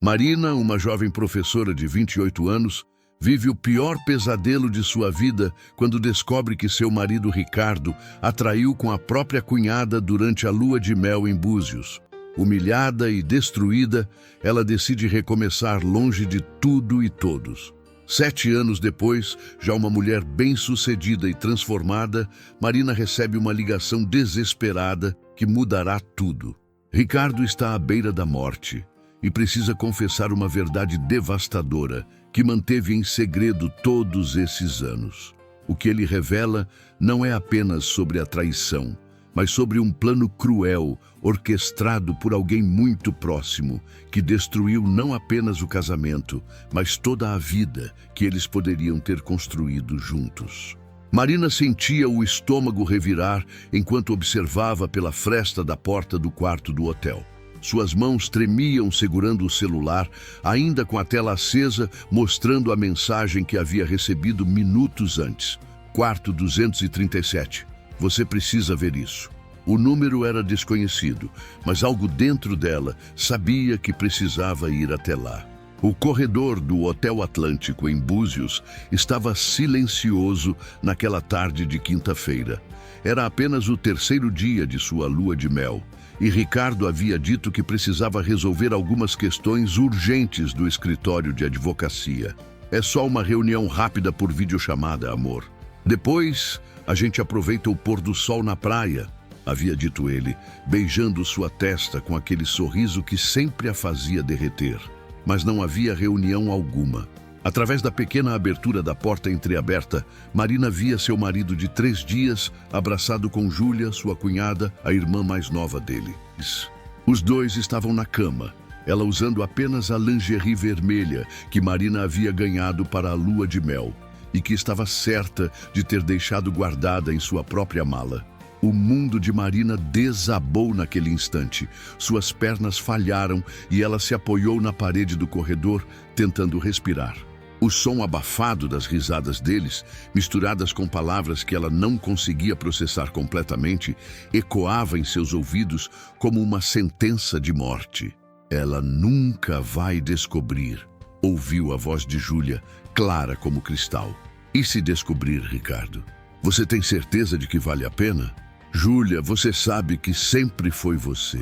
Marina, uma jovem professora de 28 anos, vive o pior pesadelo de sua vida quando descobre que seu marido Ricardo a traiu com a própria cunhada durante a lua de mel em Búzios. Humilhada e destruída, ela decide recomeçar longe de tudo e todos. 7 anos depois, já uma mulher bem-sucedida e transformada, Marina recebe uma ligação desesperada que mudará tudo. Ricardo está à beira da morte e precisa confessar uma verdade devastadora que manteve em segredo todos esses anos. O que ele revela não é apenas sobre a traição, mas sobre um plano cruel, orquestrado por alguém muito próximo, que destruiu não apenas o casamento, mas toda a vida que eles poderiam ter construído juntos. Marina sentia o estômago revirar enquanto observava pela fresta da porta do quarto do hotel. Suas mãos tremiam segurando o celular, ainda com a tela acesa, mostrando a mensagem que havia recebido minutos antes. Quarto 237. Você precisa ver isso. O número era desconhecido, mas algo dentro dela sabia que precisava ir até lá. O corredor do Hotel Atlântico em Búzios estava silencioso naquela tarde de quinta-feira. Era apenas o 3º dia de sua lua de mel, e Ricardo havia dito que precisava resolver algumas questões urgentes do escritório de advocacia. É só uma reunião rápida por videochamada, amor. Depois, a gente aproveita o pôr do sol na praia, havia dito ele, beijando sua testa com aquele sorriso que sempre a fazia derreter. Mas não havia reunião alguma. Através da pequena abertura da porta entreaberta, Marina via seu marido de 3 dias abraçado com Júlia, sua cunhada, a irmã mais nova dele. Os dois estavam na cama, ela usando apenas a lingerie vermelha que Marina havia ganhado para a lua de mel e que estava certa de ter deixado guardada em sua própria mala. O mundo de Marina desabou naquele instante. Suas pernas falharam e ela se apoiou na parede do corredor, tentando respirar. O som abafado das risadas deles, misturadas com palavras que ela não conseguia processar completamente, ecoava em seus ouvidos como uma sentença de morte. Ela nunca vai descobrir, ouviu a voz de Júlia, clara como cristal. E se descobrir, Ricardo? Você tem certeza de que vale a pena? Júlia, você sabe que sempre foi você.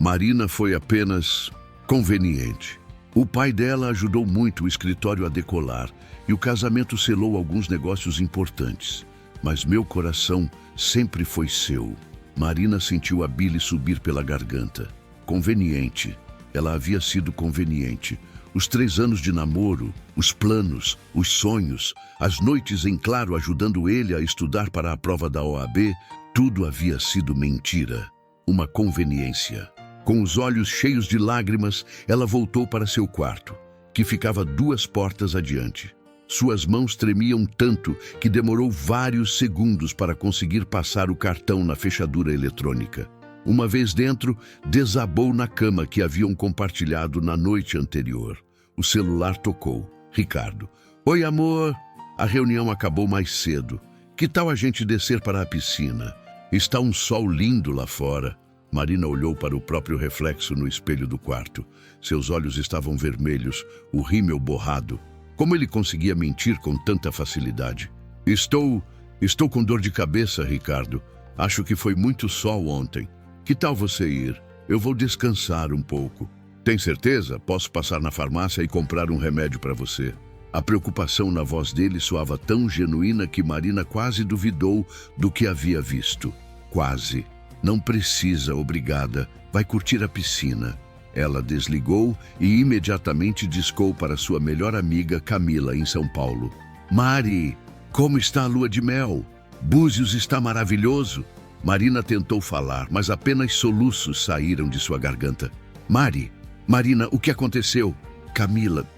Marina foi apenas conveniente. O pai dela ajudou muito o escritório a decolar e o casamento selou alguns negócios importantes. Mas meu coração sempre foi seu. Marina sentiu a bile subir pela garganta. Conveniente. Ela havia sido conveniente. Os 3 anos de namoro, os planos, os sonhos, as noites em claro ajudando ele a estudar para a prova da OAB, tudo havia sido mentira. Uma conveniência. Com os olhos cheios de lágrimas, ela voltou para seu quarto, que ficava 2 portas adiante. Suas mãos tremiam tanto que demorou vários segundos para conseguir passar o cartão na fechadura eletrônica. Uma vez dentro, desabou na cama que haviam compartilhado na noite anterior. O celular tocou. Ricardo. Oi, amor. A reunião acabou mais cedo. Que tal a gente descer para a piscina? Está um sol lindo lá fora. Marina olhou para o próprio reflexo no espelho do quarto. Seus olhos estavam vermelhos, o rímel borrado. Como ele conseguia mentir com tanta facilidade? Estou com dor de cabeça, Ricardo. Acho que foi muito sol ontem. Que tal você ir? Eu vou descansar um pouco. Tem certeza? Posso passar na farmácia e comprar um remédio para você. A preocupação na voz dele soava tão genuína que Marina quase duvidou do que havia visto. Quase. Não precisa, obrigada. Vai curtir a piscina. Ela desligou e imediatamente discou para sua melhor amiga Camila, em São Paulo. Mari, como está a lua de mel? Búzios está maravilhoso. Marina tentou falar, mas apenas soluços saíram de sua garganta. Marina, o que aconteceu? Camila,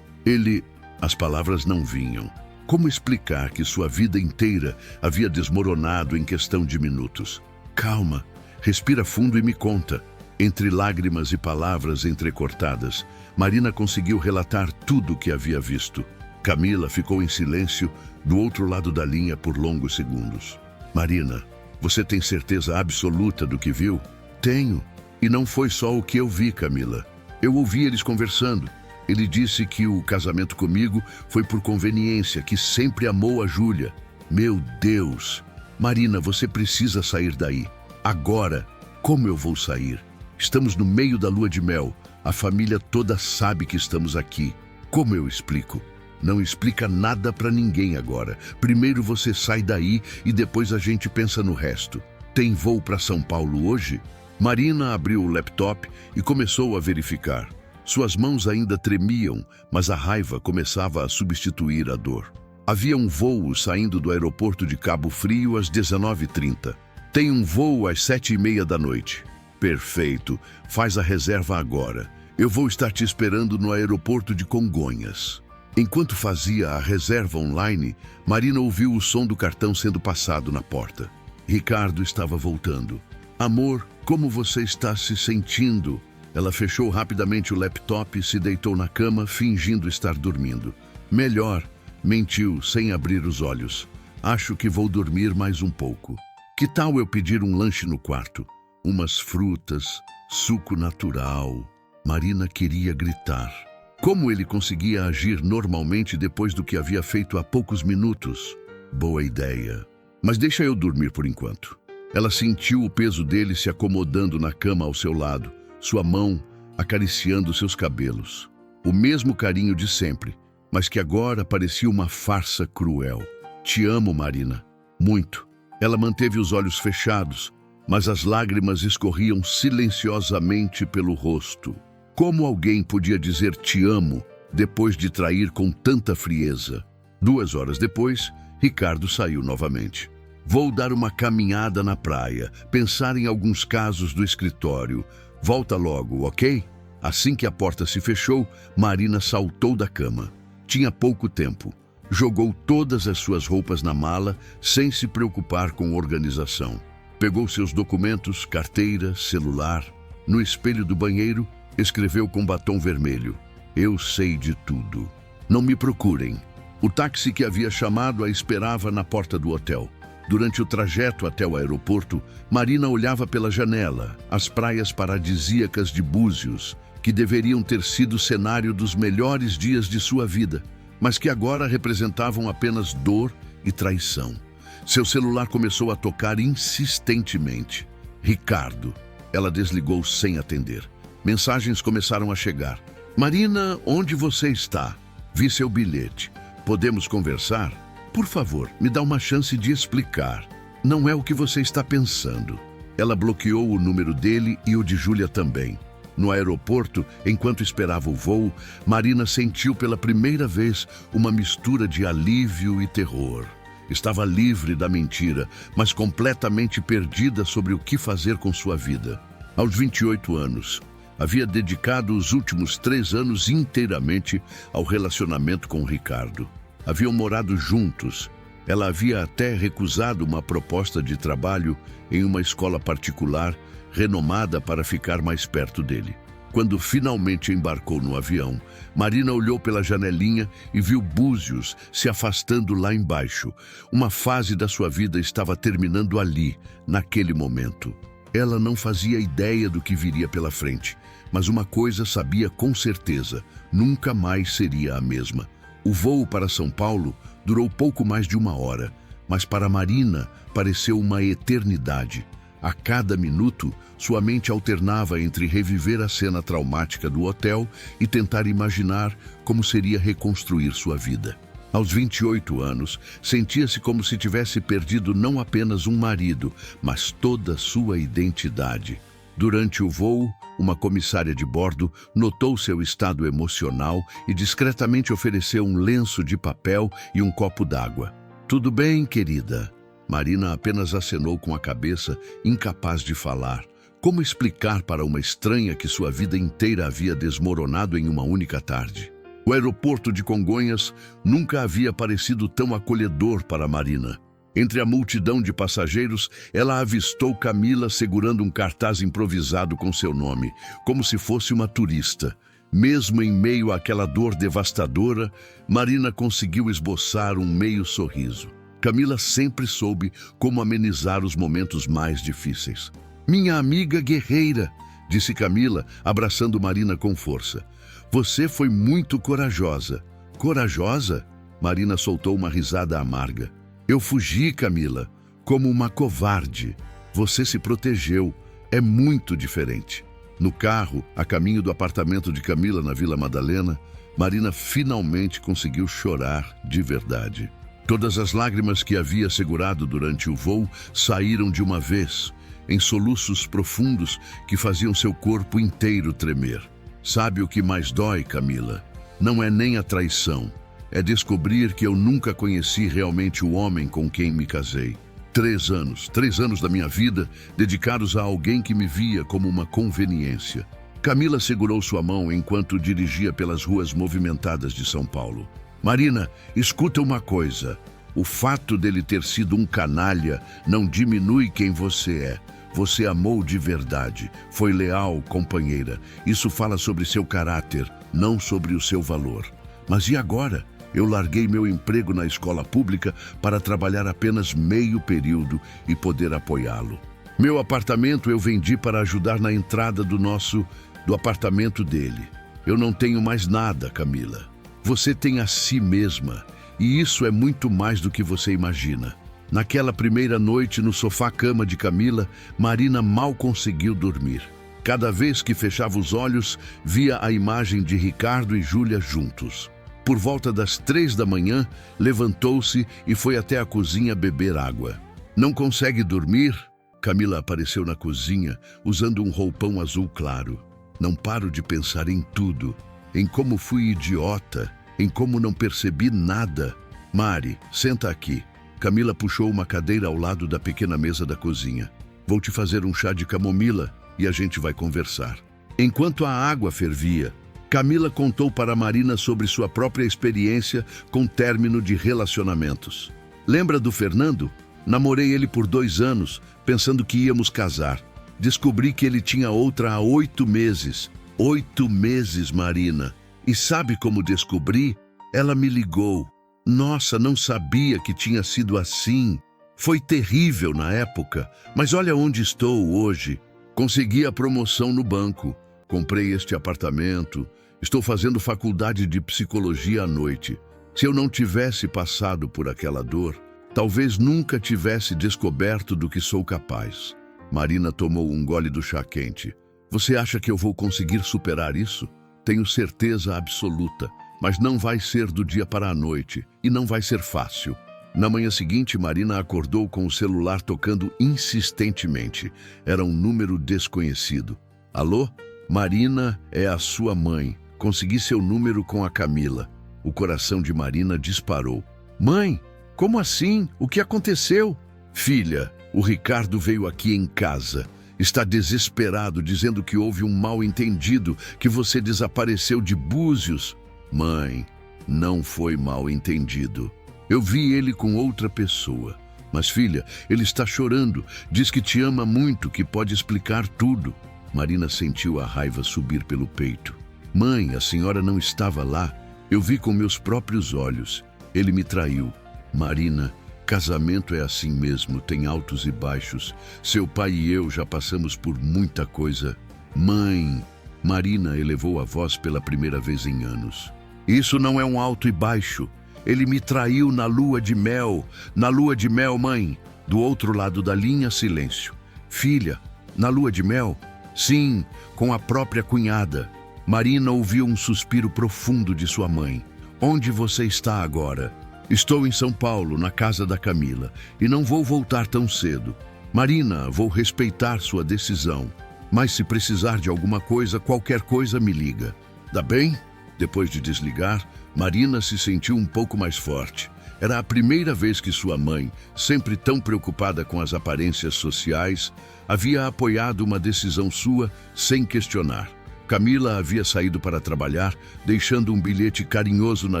ele... As palavras não vinham. Como explicar que sua vida inteira havia desmoronado em questão de minutos? Calma, respira fundo e me conta. Entre lágrimas e palavras entrecortadas, Marina conseguiu relatar tudo o que havia visto. Camila ficou em silêncio do outro lado da linha por longos segundos. Marina, você tem certeza absoluta do que viu? Tenho. E não foi só o que eu vi, Camila. Eu ouvi eles conversando. Ele disse que o casamento comigo foi por conveniência, que sempre amou a Júlia. Meu Deus! Marina, você precisa sair daí. Agora, como eu vou sair? Estamos no meio da lua de mel. A família toda sabe que estamos aqui. Como eu explico? Não explica nada para ninguém agora. Primeiro você sai daí e depois a gente pensa no resto. Tem voo para São Paulo hoje? Marina abriu o laptop e começou a verificar. Suas mãos ainda tremiam, mas a raiva começava a substituir a dor. Havia um voo saindo do aeroporto de Cabo Frio às 19h30. Tem um voo às 7h30 da noite. Perfeito. Faz a reserva agora. Eu vou estar te esperando no aeroporto de Congonhas. Enquanto fazia a reserva online, Marina ouviu o som do cartão sendo passado na porta. Ricardo estava voltando. Amor, como você está se sentindo? Ela fechou rapidamente o laptop e se deitou na cama, fingindo estar dormindo. Melhor, mentiu, sem abrir os olhos. Acho que vou dormir mais um pouco. Que tal eu pedir um lanche no quarto? Umas frutas, suco natural. Marina queria gritar. Como ele conseguia agir normalmente depois do que havia feito há poucos minutos? Boa ideia. Mas deixa eu dormir por enquanto. Ela sentiu o peso dele se acomodando na cama ao seu lado, sua mão acariciando seus cabelos. O mesmo carinho de sempre, mas que agora parecia uma farsa cruel. Te amo, Marina. Muito. Ela manteve os olhos fechados, mas as lágrimas escorriam silenciosamente pelo rosto. Como alguém podia dizer te amo depois de trair com tanta frieza? 2 horas depois, Ricardo saiu novamente. Vou dar uma caminhada na praia, pensar em alguns casos do escritório. Volta logo, ok? Assim que a porta se fechou, Marina saltou da cama. Tinha pouco tempo. Jogou todas as suas roupas na mala, sem se preocupar com organização. Pegou seus documentos, carteira, celular. No espelho do banheiro, escreveu com batom vermelho: Eu sei de tudo. Não me procurem. O táxi que havia chamado a esperava na porta do hotel. Durante o trajeto até o aeroporto, Marina olhava pela janela as praias paradisíacas de Búzios, que deveriam ter sido cenário dos melhores dias de sua vida, mas que agora representavam apenas dor e traição. Seu celular começou a tocar insistentemente. Ricardo. Ela desligou sem atender. Mensagens começaram a chegar. Marina, onde você está? Vi seu bilhete. Podemos conversar? Por favor, me dá uma chance de explicar. Não é o que você está pensando. Ela bloqueou o número dele e o de Júlia também. No aeroporto, enquanto esperava o voo, Marina sentiu pela primeira vez uma mistura de alívio e terror. Estava livre da mentira, mas completamente perdida sobre o que fazer com sua vida. Aos 28 anos, havia dedicado os últimos 3 anos inteiramente ao relacionamento com Ricardo. Haviam morado juntos. Ela havia até recusado uma proposta de trabalho em uma escola particular, renomada para ficar mais perto dele. Quando finalmente embarcou no avião, Marina olhou pela janelinha e viu Búzios se afastando lá embaixo. Uma fase da sua vida estava terminando ali, naquele momento. Ela não fazia ideia do que viria pela frente, mas uma coisa sabia com certeza: nunca mais seria a mesma. O voo para São Paulo durou pouco mais de 1 hora, mas para Marina pareceu uma eternidade. A cada minuto, sua mente alternava entre reviver a cena traumática do hotel e tentar imaginar como seria reconstruir sua vida. Aos 28 anos, sentia-se como se tivesse perdido não apenas um marido, mas toda sua identidade. Durante o voo, uma comissária de bordo notou seu estado emocional e discretamente ofereceu um lenço de papel e um copo d'água. Tudo bem, querida? Marina apenas acenou com a cabeça, incapaz de falar. Como explicar para uma estranha que sua vida inteira havia desmoronado em uma única tarde? O aeroporto de Congonhas nunca havia parecido tão acolhedor para Marina. Entre a multidão de passageiros, ela avistou Camila segurando um cartaz improvisado com seu nome, como se fosse uma turista. Mesmo em meio àquela dor devastadora, Marina conseguiu esboçar um meio sorriso. Camila sempre soube como amenizar os momentos mais difíceis. Minha amiga guerreira, disse Camila, abraçando Marina com força. Você foi muito corajosa. Corajosa? Marina soltou uma risada amarga. Eu fugi, Camila, como uma covarde. Você se protegeu. É muito diferente. No carro, a caminho do apartamento de Camila na Vila Madalena, Marina finalmente conseguiu chorar de verdade. Todas as lágrimas que havia segurado durante o voo saíram de uma vez, em soluços profundos que faziam seu corpo inteiro tremer. Sabe o que mais dói, Camila? Não é nem a traição. É descobrir que eu nunca conheci realmente o homem com quem me casei. 3 anos da minha vida dedicados a alguém que me via como uma conveniência. Camila segurou sua mão enquanto dirigia pelas ruas movimentadas de São Paulo. Marina, escuta uma coisa. O fato dele ter sido um canalha não diminui quem você é. Você amou de verdade, foi leal, companheira. Isso fala sobre seu caráter, não sobre o seu valor. Mas e agora? Eu larguei meu emprego na escola pública para trabalhar apenas meio período e poder apoiá-lo. Meu apartamento eu vendi para ajudar na entrada do apartamento dele. Eu não tenho mais nada, Camila. Você tem a si mesma, e isso é muito mais do que você imagina. Naquela primeira noite no sofá-cama de Camila, Marina mal conseguiu dormir. Cada vez que fechava os olhos, via a imagem de Ricardo e Júlia juntos. Por volta das 3 da manhã, levantou-se e foi até a cozinha beber água. Não consegue dormir? Camila apareceu na cozinha, usando um roupão azul claro. Não paro de pensar em tudo, em como fui idiota, em como não percebi nada. Mari, senta aqui. Camila puxou uma cadeira ao lado da pequena mesa da cozinha. Vou te fazer um chá de camomila e a gente vai conversar. Enquanto a água fervia, Camila contou para Marina sobre sua própria experiência com término de relacionamentos. Lembra do Fernando? Namorei ele por 2 anos, pensando que íamos casar. Descobri que ele tinha outra há 8 meses. 8 meses, Marina. E sabe como descobri? Ela me ligou. Nossa, não sabia que tinha sido assim. Foi terrível na época, mas olha onde estou hoje. Consegui a promoção no banco. Comprei este apartamento. Estou fazendo faculdade de psicologia à noite. Se eu não tivesse passado por aquela dor, talvez nunca tivesse descoberto do que sou capaz. Marina tomou um gole do chá quente. Você acha que eu vou conseguir superar isso? Tenho certeza absoluta, mas não vai ser do dia para a noite e não vai ser fácil. Na manhã seguinte, Marina acordou com o celular tocando insistentemente. Era um número desconhecido. Alô? Marina, é a sua mãe. Consegui seu número com a Camila. O coração de Marina disparou. Mãe, como assim? O que aconteceu? Filha, o Ricardo veio aqui em casa. Está desesperado, dizendo que houve um mal-entendido, que você desapareceu de Búzios. Mãe, não foi mal-entendido. Eu vi ele com outra pessoa. Mas, filha, ele está chorando. Diz que te ama muito, que pode explicar tudo. Marina sentiu a raiva subir pelo peito. Mãe, a senhora não estava lá. Eu vi com meus próprios olhos. Ele me traiu. Marina, casamento é assim mesmo, tem altos e baixos. Seu pai e eu já passamos por muita coisa. Mãe, Marina elevou a voz pela primeira vez em anos. Isso não é um alto e baixo. Ele me traiu na lua de mel. Na lua de mel, mãe. Do outro lado da linha, silêncio. Filha, na lua de mel? Sim, com a própria cunhada. Marina ouviu um suspiro profundo de sua mãe. Onde você está agora? Estou em São Paulo, na casa da Camila, e não vou voltar tão cedo. Marina, vou respeitar sua decisão, mas se precisar de alguma coisa, qualquer coisa me liga. Dá bem? Depois de desligar, Marina se sentiu um pouco mais forte. Era a primeira vez que sua mãe, sempre tão preocupada com as aparências sociais, havia apoiado uma decisão sua sem questionar. Camila havia saído para trabalhar, deixando um bilhete carinhoso na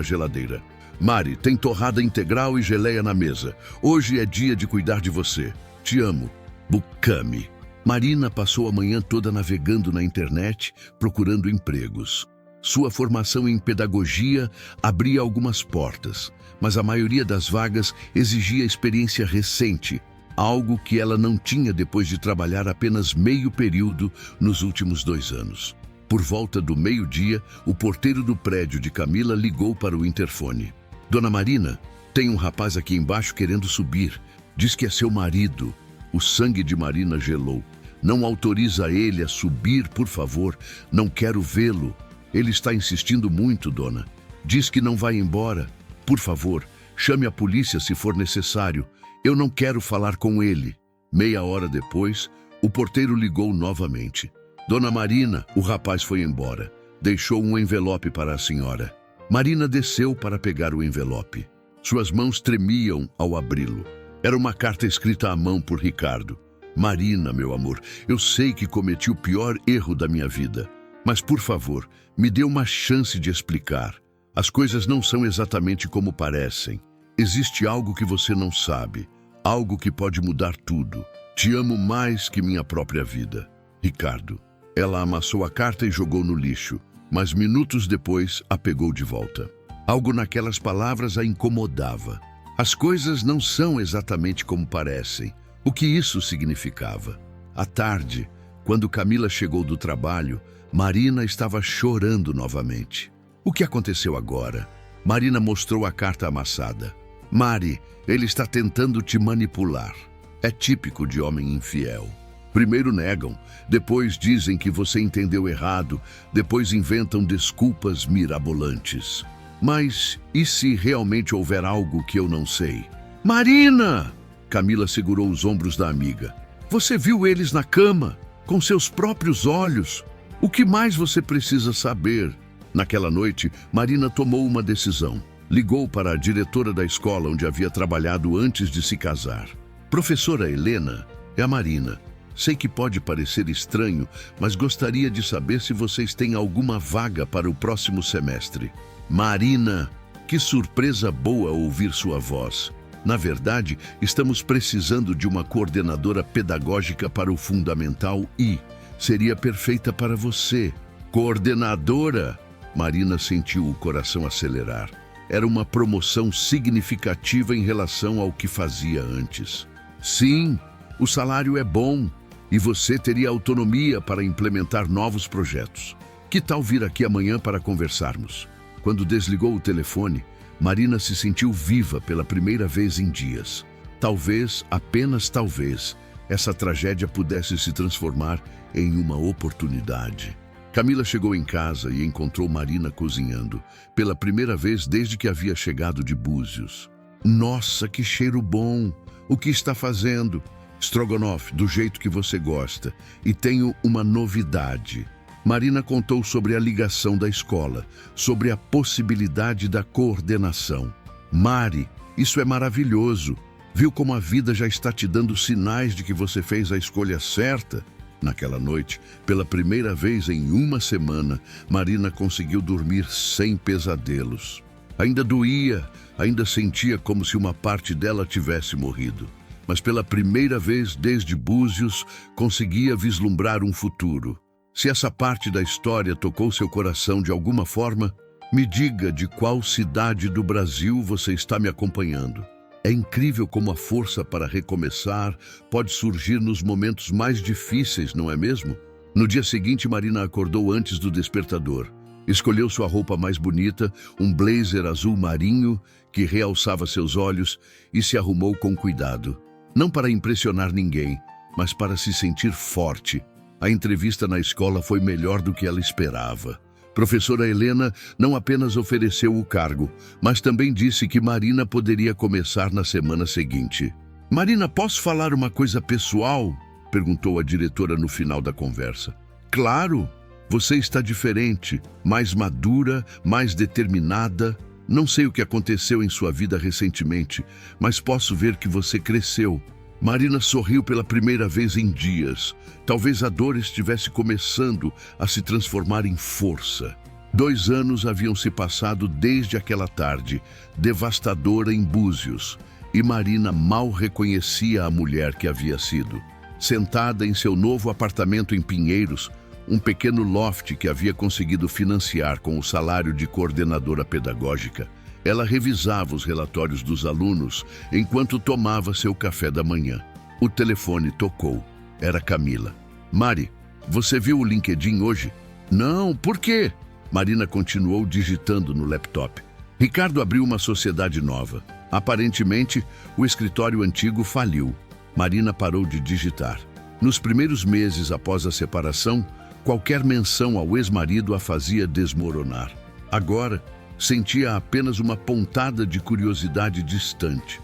geladeira. Mari, tem torrada integral e geleia na mesa. Hoje é dia de cuidar de você. Te amo. Bucame. Marina passou a manhã toda navegando na internet, procurando empregos. Sua formação em pedagogia abria algumas portas, mas a maioria das vagas exigia experiência recente. algo que ela não tinha depois de trabalhar apenas meio período nos últimos 2 anos. Por volta do meio-dia, o porteiro do prédio de Camila ligou para o interfone. Dona Marina, tem um rapaz aqui embaixo querendo subir. Diz que é seu marido. O sangue de Marina gelou. Não autoriza ele a subir, por favor. Não quero vê-lo. Ele está insistindo muito, dona. Diz que não vai embora. Por favor, chame a polícia se for necessário. Eu não quero falar com ele. Meia hora depois, o porteiro ligou novamente. Dona Marina, o rapaz foi embora. Deixou um envelope para a senhora. Marina desceu para pegar o envelope. Suas mãos tremiam ao abri-lo. Era uma carta escrita à mão por Ricardo. Marina, meu amor, eu sei que cometi o pior erro da minha vida. Mas, por favor, me dê uma chance de explicar. As coisas não são exatamente como parecem. Existe algo que você não sabe. Algo que pode mudar tudo. Te amo mais que minha própria vida. Ricardo. Ela amassou a carta e jogou no lixo, mas minutos depois a pegou de volta. Algo naquelas palavras a incomodava. As coisas não são exatamente como parecem. O que isso significava? À tarde, quando Camila chegou do trabalho, Marina estava chorando novamente. O que aconteceu agora? Marina mostrou a carta amassada. Mari, ele está tentando te manipular. É típico de homem infiel. Primeiro negam, depois dizem que você entendeu errado, depois inventam desculpas mirabolantes. Mas e se realmente houver algo que eu não sei? Marina! Camila segurou os ombros da amiga. Você viu eles na cama, com seus próprios olhos. O que mais você precisa saber? Naquela noite, Marina tomou uma decisão. Ligou para a diretora da escola onde havia trabalhado antes de se casar. Professora Helena, é a Marina. Sei que pode parecer estranho, mas gostaria de saber se vocês têm alguma vaga para o próximo semestre. Marina, que surpresa boa ouvir sua voz. Na verdade, estamos precisando de uma coordenadora pedagógica para o Fundamental I. Seria perfeita para você. Coordenadora? Marina sentiu o coração acelerar. Era uma promoção significativa em relação ao que fazia antes. Sim, o salário é bom. E você teria autonomia para implementar novos projetos. Que tal vir aqui amanhã para conversarmos? Quando desligou o telefone, Marina se sentiu viva pela primeira vez em dias. Talvez, apenas talvez, essa tragédia pudesse se transformar em uma oportunidade. Camila chegou em casa e encontrou Marina cozinhando, pela primeira vez desde que havia chegado de Búzios. Nossa, que cheiro bom! O que está fazendo? Strogonoff, do jeito que você gosta. E tenho uma novidade. Marina contou sobre a ligação da escola, sobre a possibilidade da coordenação. Mari, isso é maravilhoso. Viu como a vida já está te dando sinais de que você fez a escolha certa? Naquela noite, pela primeira vez em uma semana, Marina conseguiu dormir sem pesadelos. Ainda doía, ainda sentia como se uma parte dela tivesse morrido. Mas pela primeira vez desde Búzios, conseguia vislumbrar um futuro. Se essa parte da história tocou seu coração de alguma forma, me diga de qual cidade do Brasil você está me acompanhando. É incrível como a força para recomeçar pode surgir nos momentos mais difíceis, não é mesmo? No dia seguinte, Marina acordou antes do despertador. Escolheu sua roupa mais bonita, um blazer azul marinho que realçava seus olhos, e se arrumou com cuidado. Não para impressionar ninguém, mas para se sentir forte. A entrevista na escola foi melhor do que ela esperava. Professora Helena não apenas ofereceu o cargo, mas também disse que Marina poderia começar na semana seguinte. Marina, posso falar uma coisa pessoal? Perguntou a diretora no final da conversa. Claro, você está diferente, mais madura, mais determinada. Não sei o que aconteceu em sua vida recentemente, mas posso ver que você cresceu. Marina sorriu pela primeira vez em dias. Talvez a dor estivesse começando a se transformar em força. 2 anos haviam se passado desde aquela tarde, devastadora em Búzios, e Marina mal reconhecia a mulher que havia sido. Sentada em seu novo apartamento em Pinheiros, um pequeno loft que havia conseguido financiar com o salário de coordenadora pedagógica, ela revisava os relatórios dos alunos enquanto tomava seu café da manhã. O telefone tocou. Era Camila. Mari, você viu o LinkedIn hoje? Não, por quê? Marina continuou digitando no laptop. Ricardo abriu uma sociedade nova. Aparentemente, o escritório antigo faliu. Marina parou de digitar. Nos primeiros meses após a separação, qualquer menção ao ex-marido a fazia desmoronar. Agora, sentia apenas uma pontada de curiosidade distante.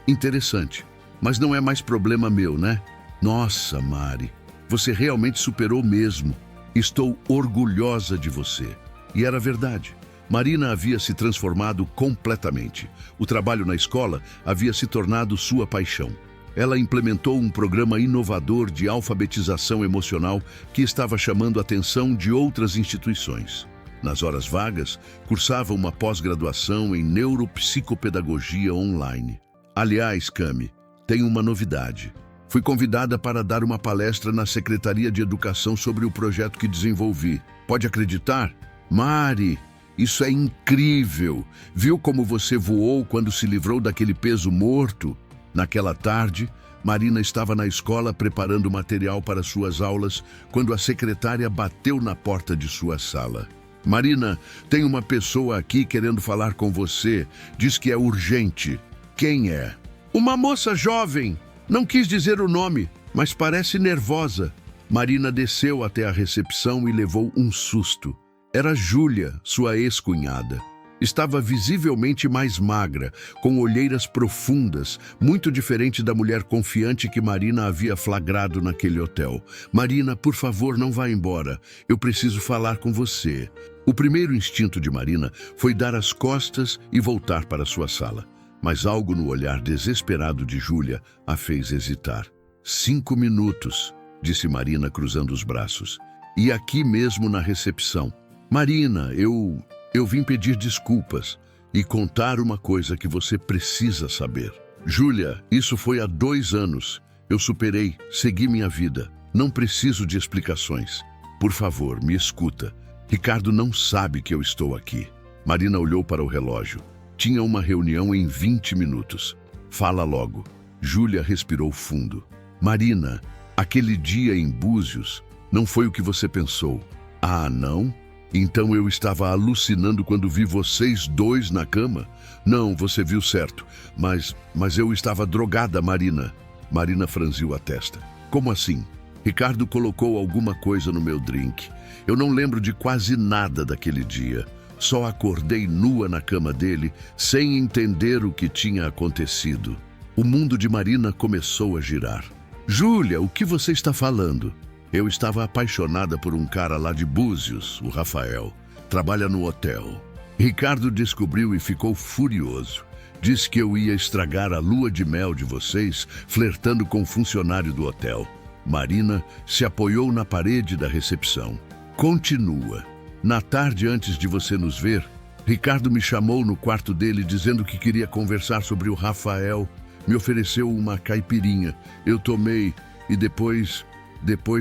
Interessante. Mas não é mais problema meu, né? Nossa, Mari, você realmente superou mesmo. Estou orgulhosa de você. E era verdade. Marina havia se transformado completamente. O trabalho na escola havia se tornado sua paixão. Ela implementou um programa inovador de alfabetização emocional que estava chamando a atenção de outras instituições. Nas horas vagas, cursava uma pós-graduação em neuropsicopedagogia online. Aliás, Cami, tenho uma novidade. Fui convidada para dar uma palestra na Secretaria de Educação sobre o projeto que desenvolvi. Pode acreditar? Mari, isso é incrível! Viu como você voou quando se livrou daquele peso morto? Naquela tarde, Marina estava na escola preparando material para suas aulas quando a secretária bateu na porta de sua sala. Marina, tem uma pessoa aqui querendo falar com você. Diz que é urgente. Quem é? Uma moça jovem. Não quis dizer o nome, mas parece nervosa. Marina desceu até a recepção e levou um susto. Era Júlia, sua ex-cunhada. Estava visivelmente mais magra, com olheiras profundas, muito diferente da mulher confiante que Marina havia flagrado naquele hotel. Marina, por favor, não vá embora. Eu preciso falar com você. O primeiro instinto de Marina foi dar as costas e voltar para sua sala. Mas algo no olhar desesperado de Júlia a fez hesitar. 5 minutos, disse Marina cruzando os braços. E aqui mesmo na recepção. Marina, eu vim pedir desculpas e contar uma coisa que você precisa saber. Júlia, isso foi há 2 anos. Eu superei, segui minha vida. Não preciso de explicações. Por favor, me escuta. Ricardo não sabe que eu estou aqui. Marina olhou para o relógio. Tinha uma reunião em 20 minutos. Fala logo. Júlia respirou fundo. Marina, aquele dia em Búzios não foi o que você pensou. Ah, não? Então eu estava alucinando quando vi vocês 2 na cama? Não, você viu certo. Mas eu estava drogada, Marina. Marina franziu a testa. Como assim? Ricardo colocou alguma coisa no meu drink. Eu não lembro de quase nada daquele dia. Só acordei nua na cama dele, sem entender o que tinha acontecido. O mundo de Marina começou a girar. Júlia, o que você está falando? Eu estava apaixonada por um cara lá de Búzios, o Rafael. Trabalha no hotel. Ricardo descobriu e ficou furioso. Disse que eu ia estragar a lua de mel de vocês, flertando com o funcionário do hotel. Marina se apoiou na parede da recepção. Continua. Na tarde antes de você nos ver, Ricardo me chamou no quarto dele dizendo que queria conversar sobre o Rafael. Me ofereceu uma caipirinha. Eu tomei e depois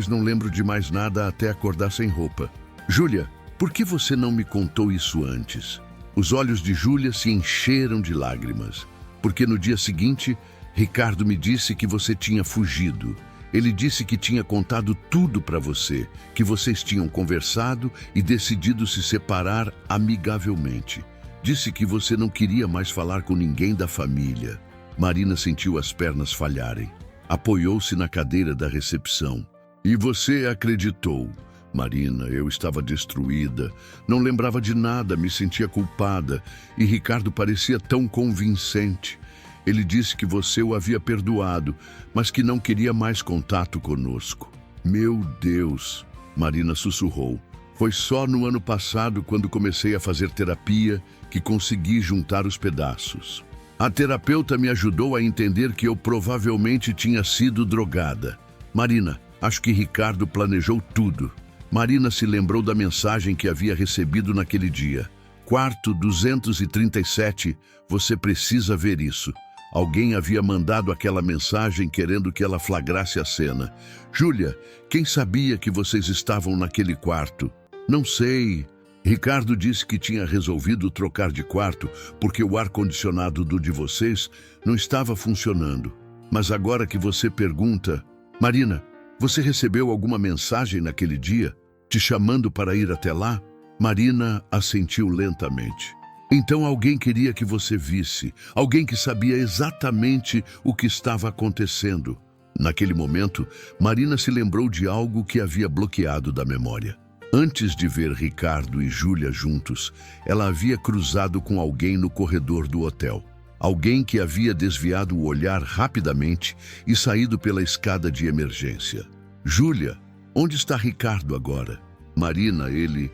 não lembro de mais nada até acordar sem roupa. Júlia, por que você não me contou isso antes? Os olhos de Júlia se encheram de lágrimas, porque no dia seguinte, Ricardo me disse que você tinha fugido. Ele disse que tinha contado tudo para você, que vocês tinham conversado e decidido se separar amigavelmente. Disse que você não queria mais falar com ninguém da família. Marina sentiu as pernas falharem. Apoiou-se na cadeira da recepção. E você acreditou. Marina, eu estava destruída. Não lembrava de nada, me sentia culpada. E Ricardo parecia tão convincente. Ele disse que você o havia perdoado, mas que não queria mais contato conosco. Meu Deus, Marina sussurrou. Foi só no ano passado, quando comecei a fazer terapia, que consegui juntar os pedaços. A terapeuta me ajudou a entender que eu provavelmente tinha sido drogada. Marina, acho que Ricardo planejou tudo. Marina se lembrou da mensagem que havia recebido naquele dia. Quarto 237, você precisa ver isso. Alguém havia mandado aquela mensagem querendo que ela flagrasse a cena. Júlia, quem sabia que vocês estavam naquele quarto? Não sei. Ricardo disse que tinha resolvido trocar de quarto porque o ar-condicionado do de vocês não estava funcionando. Mas agora que você pergunta, Marina, você recebeu alguma mensagem naquele dia, te chamando para ir até lá? Marina assentiu lentamente. Então alguém queria que você visse, alguém que sabia exatamente o que estava acontecendo. Naquele momento, Marina se lembrou de algo que havia bloqueado da memória. Antes de ver Ricardo e Júlia juntos, ela havia cruzado com alguém no corredor do hotel. Alguém que havia desviado o olhar rapidamente e saído pela escada de emergência. Júlia, onde está Ricardo agora? Marina, ele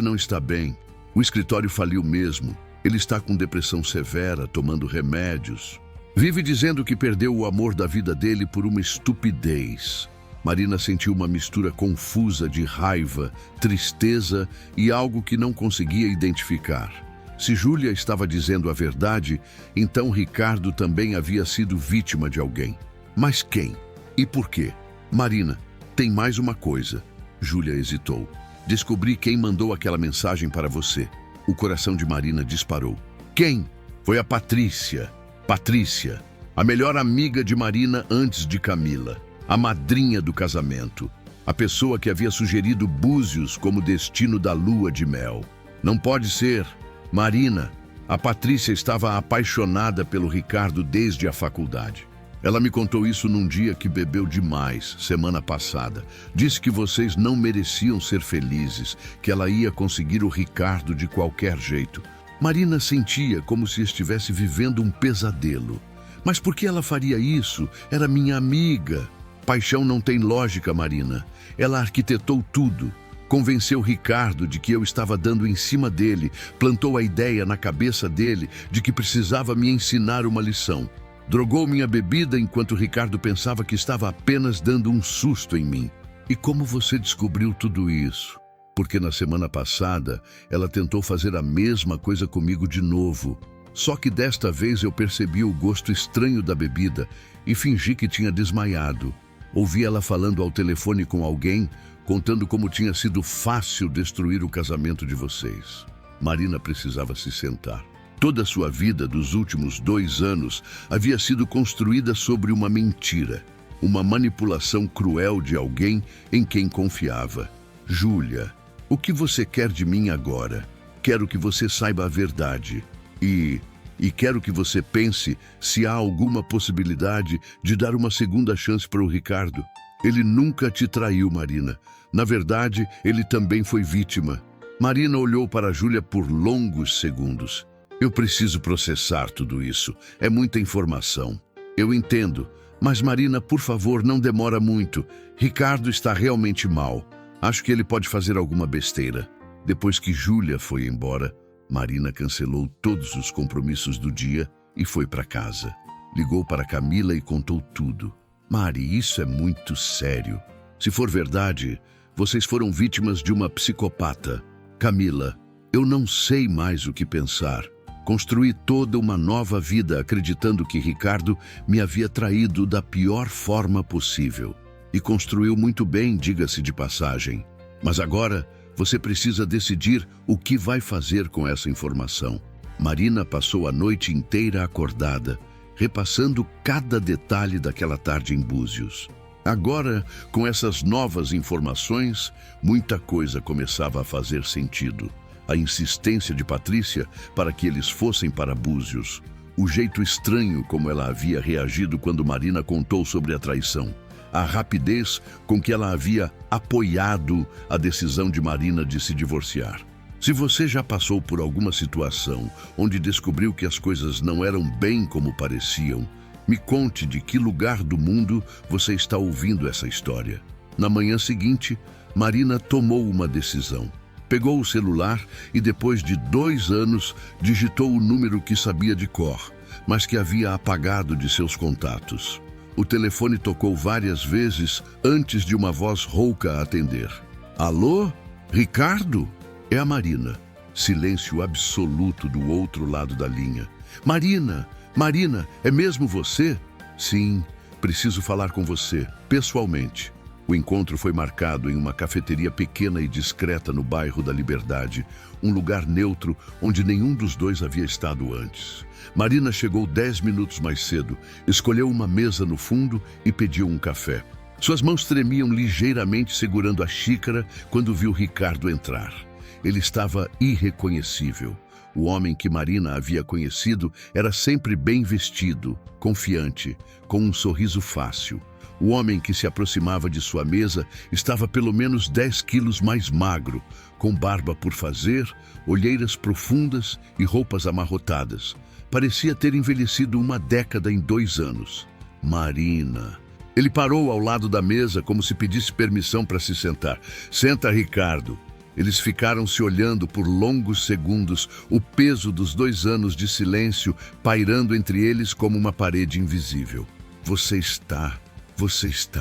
não está bem. O escritório faliu mesmo. Ele está com depressão severa, tomando remédios. Vive dizendo que perdeu o amor da vida dele por uma estupidez. Marina sentiu uma mistura confusa de raiva, tristeza e algo que não conseguia identificar. Se Júlia estava dizendo a verdade, então Ricardo também havia sido vítima de alguém. Mas quem? E por quê? Marina, tem mais uma coisa. Júlia hesitou. Descobri quem mandou aquela mensagem para você. O coração de Marina disparou. Quem? Foi a Patrícia. Patrícia, a melhor amiga de Marina antes de Camila, a madrinha do casamento, a pessoa que havia sugerido Búzios como destino da lua de mel. Não pode ser. Marina, a Patrícia estava apaixonada pelo Ricardo desde a faculdade. Ela me contou isso num dia que bebeu demais, semana passada. Disse que vocês não mereciam ser felizes, que ela ia conseguir o Ricardo de qualquer jeito. Marina sentia como se estivesse vivendo um pesadelo. Mas por que ela faria isso? Era minha amiga. Paixão não tem lógica, Marina. Ela arquitetou tudo. Convenceu Ricardo de que eu estava dando em cima dele, plantou a ideia na cabeça dele de que precisava me ensinar uma lição. Drogou minha bebida enquanto Ricardo pensava que estava apenas dando um susto em mim. E como você descobriu tudo isso? Porque na semana passada ela tentou fazer a mesma coisa comigo de novo. Só que desta vez eu percebi o gosto estranho da bebida e fingi que tinha desmaiado. Ouvi ela falando ao telefone com alguém, contando como tinha sido fácil destruir o casamento de vocês. Marina precisava se sentar. Toda a sua vida dos últimos 2 anos havia sido construída sobre uma mentira, uma manipulação cruel de alguém em quem confiava. Júlia, o que você quer de mim agora? Quero que você saiba a verdade. E quero que você pense se há alguma possibilidade de dar uma segunda chance para o Ricardo. Ele nunca te traiu, Marina. Na verdade, ele também foi vítima. Marina olhou para Júlia por longos segundos. Eu preciso processar tudo isso. É muita informação. Eu entendo. Mas, Marina, por favor, não demora muito. Ricardo está realmente mal. Acho que ele pode fazer alguma besteira. Depois que Júlia foi embora, Marina cancelou todos os compromissos do dia e foi para casa. Ligou para Camila e contou tudo. Mari, isso é muito sério. Se for verdade, vocês foram vítimas de uma psicopata. Camila, eu não sei mais o que pensar. Construí toda uma nova vida acreditando que Ricardo me havia traído da pior forma possível. E construiu muito bem, diga-se de passagem. Mas agora você precisa decidir o que vai fazer com essa informação. Marina passou a noite inteira acordada, repassando cada detalhe daquela tarde em Búzios. Agora, com essas novas informações, muita coisa começava a fazer sentido. A insistência de Patrícia para que eles fossem para Búzios, o jeito estranho como ela havia reagido quando Marina contou sobre a traição, a rapidez com que ela havia apoiado a decisão de Marina de se divorciar. Se você já passou por alguma situação onde descobriu que as coisas não eram bem como pareciam, me conte de que lugar do mundo você está ouvindo essa história. Na manhã seguinte, Marina tomou uma decisão. Pegou o celular e, depois de 2 anos, digitou o número que sabia de cor, mas que havia apagado de seus contatos. O telefone tocou várias vezes antes de uma voz rouca atender. Alô? Ricardo? É a Marina. Silêncio absoluto do outro lado da linha. Marina! Marina, é mesmo você? Sim, preciso falar com você, pessoalmente. O encontro foi marcado em uma cafeteria pequena e discreta no bairro da Liberdade, um lugar neutro onde nenhum dos dois havia estado antes. Marina chegou 10 minutos mais cedo, escolheu uma mesa no fundo e pediu um café. Suas mãos tremiam ligeiramente segurando a xícara quando viu Ricardo entrar. Ele estava irreconhecível. O homem que Marina havia conhecido era sempre bem vestido, confiante, com um sorriso fácil. O homem que se aproximava de sua mesa estava pelo menos 10 quilos mais magro, com barba por fazer, olheiras profundas e roupas amarrotadas. Parecia ter envelhecido uma década em 2 anos. Marina. Ele parou ao lado da mesa como se pedisse permissão para se sentar. Senta, Ricardo. Eles ficaram se olhando por longos segundos, o peso dos 2 anos de silêncio pairando entre eles como uma parede invisível. Você está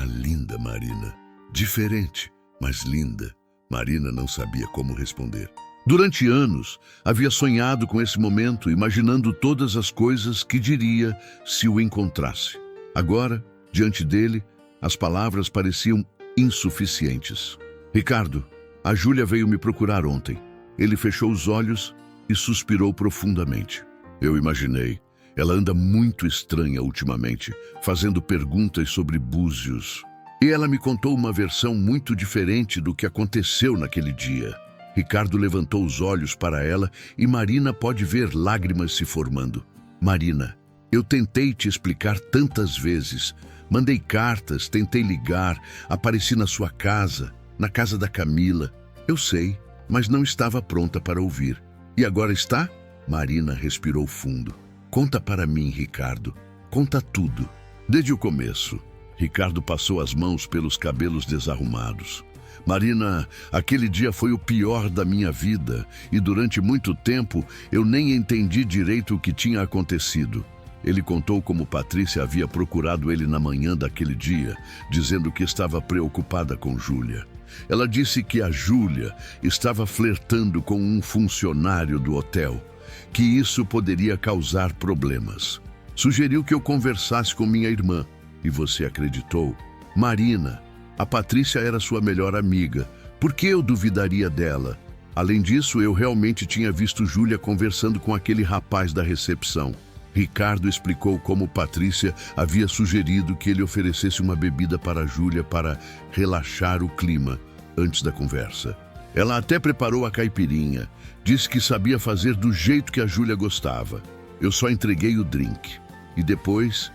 linda, Marina. Diferente, mas linda. Marina não sabia como responder. Durante anos, havia sonhado com esse momento, imaginando todas as coisas que diria se o encontrasse. Agora, diante dele, as palavras pareciam insuficientes. Ricardo, a Júlia veio me procurar ontem. Ele fechou os olhos e suspirou profundamente. Eu imaginei. Ela anda muito estranha ultimamente, fazendo perguntas sobre Búzios. E ela me contou uma versão muito diferente do que aconteceu naquele dia. Ricardo levantou os olhos para ela e Marina pode ver lágrimas se formando. Marina, eu tentei te explicar tantas vezes. Mandei cartas, tentei ligar, apareci na sua casa, na casa da Camila. Eu sei, mas não estava pronta para ouvir. E agora está? Marina respirou fundo. Conta para mim, Ricardo. Conta tudo. Desde o começo. Ricardo passou as mãos pelos cabelos desarrumados. Marina, aquele dia foi o pior da minha vida e durante muito tempo eu nem entendi direito o que tinha acontecido. Ele contou como Patrícia havia procurado ele na manhã daquele dia, dizendo que estava preocupada com Júlia. Ela disse que a Júlia estava flertando com um funcionário do hotel, que isso poderia causar problemas. Sugeriu que eu conversasse com minha irmã, e você acreditou? Marina, a Patrícia era sua melhor amiga. Por que eu duvidaria dela? Além disso, eu realmente tinha visto Júlia conversando com aquele rapaz da recepção. Ricardo explicou como Patrícia havia sugerido que ele oferecesse uma bebida para Júlia para relaxar o clima antes da conversa. Ela até preparou a caipirinha, disse que sabia fazer do jeito que a Júlia gostava. Eu só entreguei o drink. E depois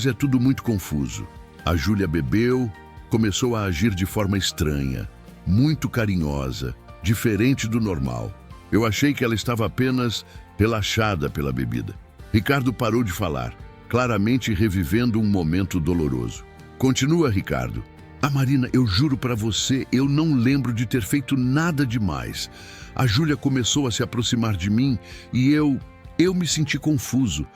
é tudo muito confuso. A Júlia bebeu, começou a agir de forma estranha, muito carinhosa, diferente do normal. Eu achei que ela estava apenas relaxada pela bebida. Ricardo parou de falar, claramente revivendo um momento doloroso. Continua, Ricardo. Marina, eu juro para você, eu não lembro de ter feito nada demais. A Júlia começou a se aproximar de mim e eu me senti confuso.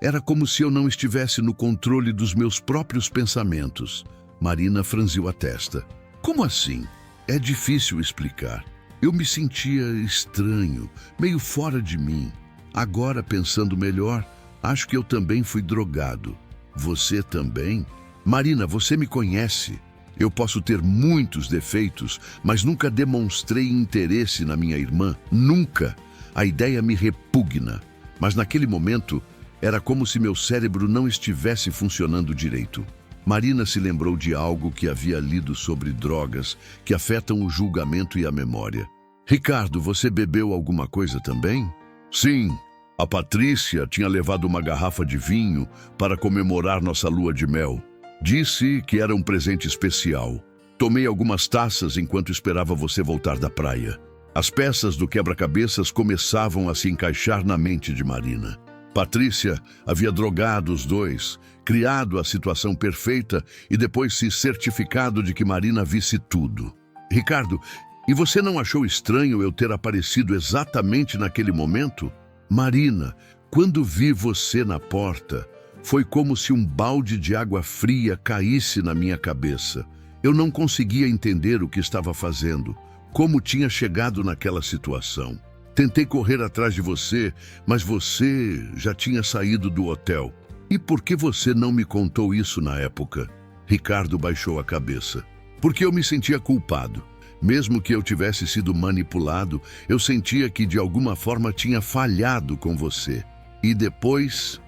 Era como se eu não estivesse no controle dos meus próprios pensamentos. Marina franziu a testa. Como assim? É difícil explicar. Eu me sentia estranho, meio fora de mim. Agora, pensando melhor, acho que eu também fui drogado. Você também? Marina, você me conhece. Eu posso ter muitos defeitos, mas nunca demonstrei interesse na minha irmã. Nunca. A ideia me repugna. Mas naquele momento, era como se meu cérebro não estivesse funcionando direito. Marina se lembrou de algo que havia lido sobre drogas que afetam o julgamento e a memória. Ricardo, você bebeu alguma coisa também? Sim. A Patrícia tinha levado uma garrafa de vinho para comemorar nossa lua de mel. Disse que era um presente especial. Tomei algumas taças enquanto esperava você voltar da praia. As peças do quebra-cabeças começavam a se encaixar na mente de Marina. Patrícia havia drogado os dois, criado a situação perfeita e depois se certificado de que Marina visse tudo. Ricardo, e você não achou estranho eu ter aparecido exatamente naquele momento? Marina, quando vi você na porta, foi como se um balde de água fria caísse na minha cabeça. Eu não conseguia entender o que estava fazendo, como tinha chegado naquela situação. Tentei correr atrás de você, mas você já tinha saído do hotel. E por que você não me contou isso na época? Ricardo baixou a cabeça. Porque eu me sentia culpado. Mesmo que eu tivesse sido manipulado, eu sentia que de alguma forma tinha falhado com você. E depois